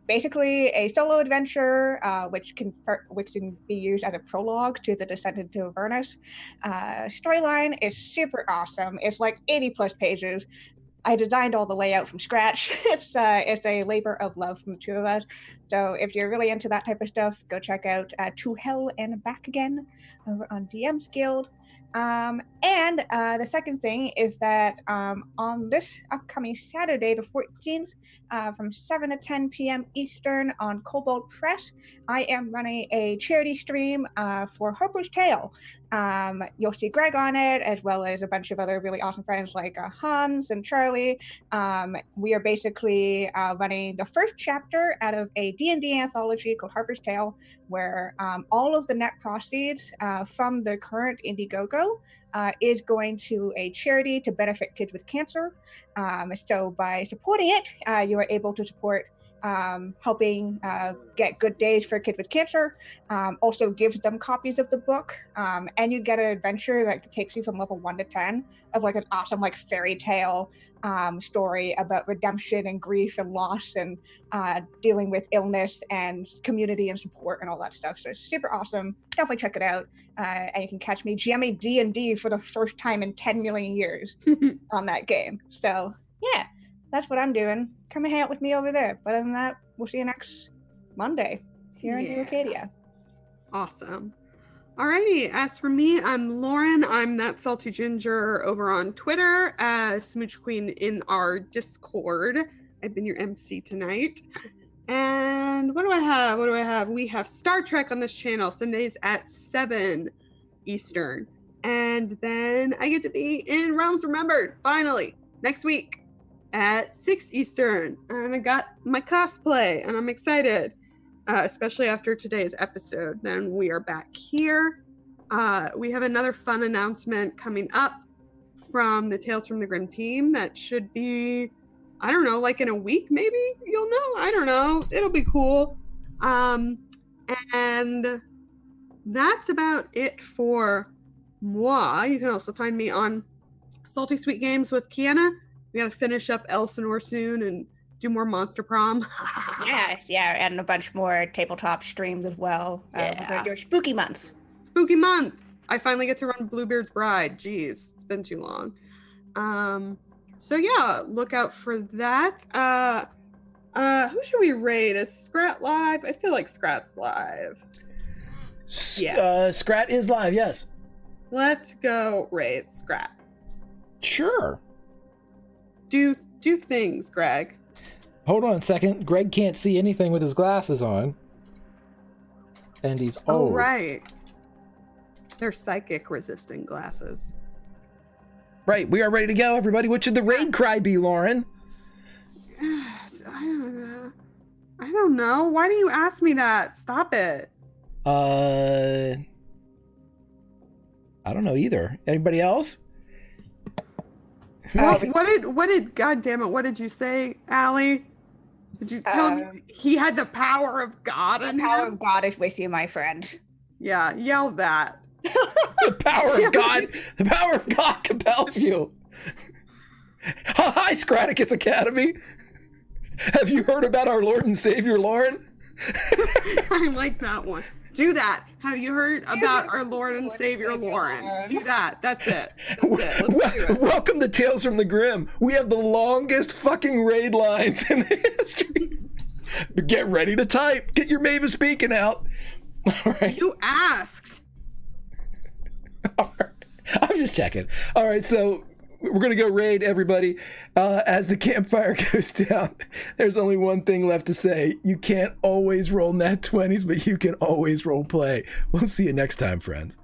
basically a solo adventure, which can be used as a prologue to the Descent into Avernus. Storyline is super awesome. It's like 80 plus pages. I designed all the layout from scratch. It's a labor of love from the two of us. So if you're really into that type of stuff, go check out To Hell and Back Again over on DM's Guild. And the second thing is that on this upcoming Saturday, the 14th, from 7 to 10 p.m. Eastern on Cobalt Press, I am running a charity stream for Harper's Tale. You'll see Greg on it, as well as a bunch of other really awesome friends like Hans and Charlie. We are basically running the first chapter out of a D&D anthology called Harper's Tale, where all of the net proceeds from the current Indiegogo is going to a charity to benefit kids with cancer. So by supporting it, you are able to support helping get good days for kids with cancer. Also give them copies of the book, and you get an adventure that takes you from level 1 to 10 of like an awesome like fairy tale story about redemption and grief and loss and dealing with illness and community and support and all that stuff. So it's super awesome. Definitely check it out. And you can catch me GMing D&D for the first time in 10 million years on that game. So yeah, that's what I'm doing. Come and hang out with me over there. But other than that, we'll see you next Monday here in New Acadia. Awesome. Alrighty, as for me, I'm Lauren. I'm That Salty Ginger over on Twitter, Smooch Queen in our Discord. I've been your MC tonight. And what do I have? We have Star Trek on this channel, Sundays at 7 Eastern. And then I get to be in Realms Remembered, finally, next week at 6 Eastern. And I got my cosplay, and I'm excited. Especially after today's episode. Then we are back here. We have another fun announcement coming up from the Tales from the Grim team that should be, I don't know, like in a week maybe? You'll know. I don't know. It'll be cool. And that's about it for moi. You can also find me on Salty Sweet Games with Kiana. We got to finish up Elsinore soon and do more Monster Prom. yeah, and a bunch more tabletop streams as well. We're gonna do a spooky month. Spooky month. I finally get to run Bluebeard's Bride. Jeez, it's been too long. So yeah, look out for that. Who should we raid? Is Scrat live? I feel like Scrat's live. Yes. Scrat is live, yes. Let's go raid Scrat. Sure. Do things, Greg. Hold on a second. Greg can't see anything with his glasses on. And he's old. Oh, right. They're psychic resisting glasses. Right, we are ready to go, everybody. What should the raid cry be, Lauren? I don't know. Why do you ask me that? Stop it. I don't know either. Anybody else? What did God damn it, what did you say, Allie? Did you tell me he had the power of God in him? The power of God is with you, my friend. Yeah, yell that. The power of God. The power of God compels you. Hi, Scraticus Academy. Have you heard about our Lord and Savior, Lauren? I like that one. Do that. Have you heard about our Lord and Savior, Lauren? Do that. That's it. Let's do it. Welcome to Tales from the Grim. We have the longest fucking raid lines in history. But get ready to type. Get your Mavis Beacon out. All right. You asked. All right. I'm just checking. All right, so we're going to go raid everybody. As the campfire goes down, there's only one thing left to say. You can't always roll nat 20s, but you can always role play. We'll see you next time, friends.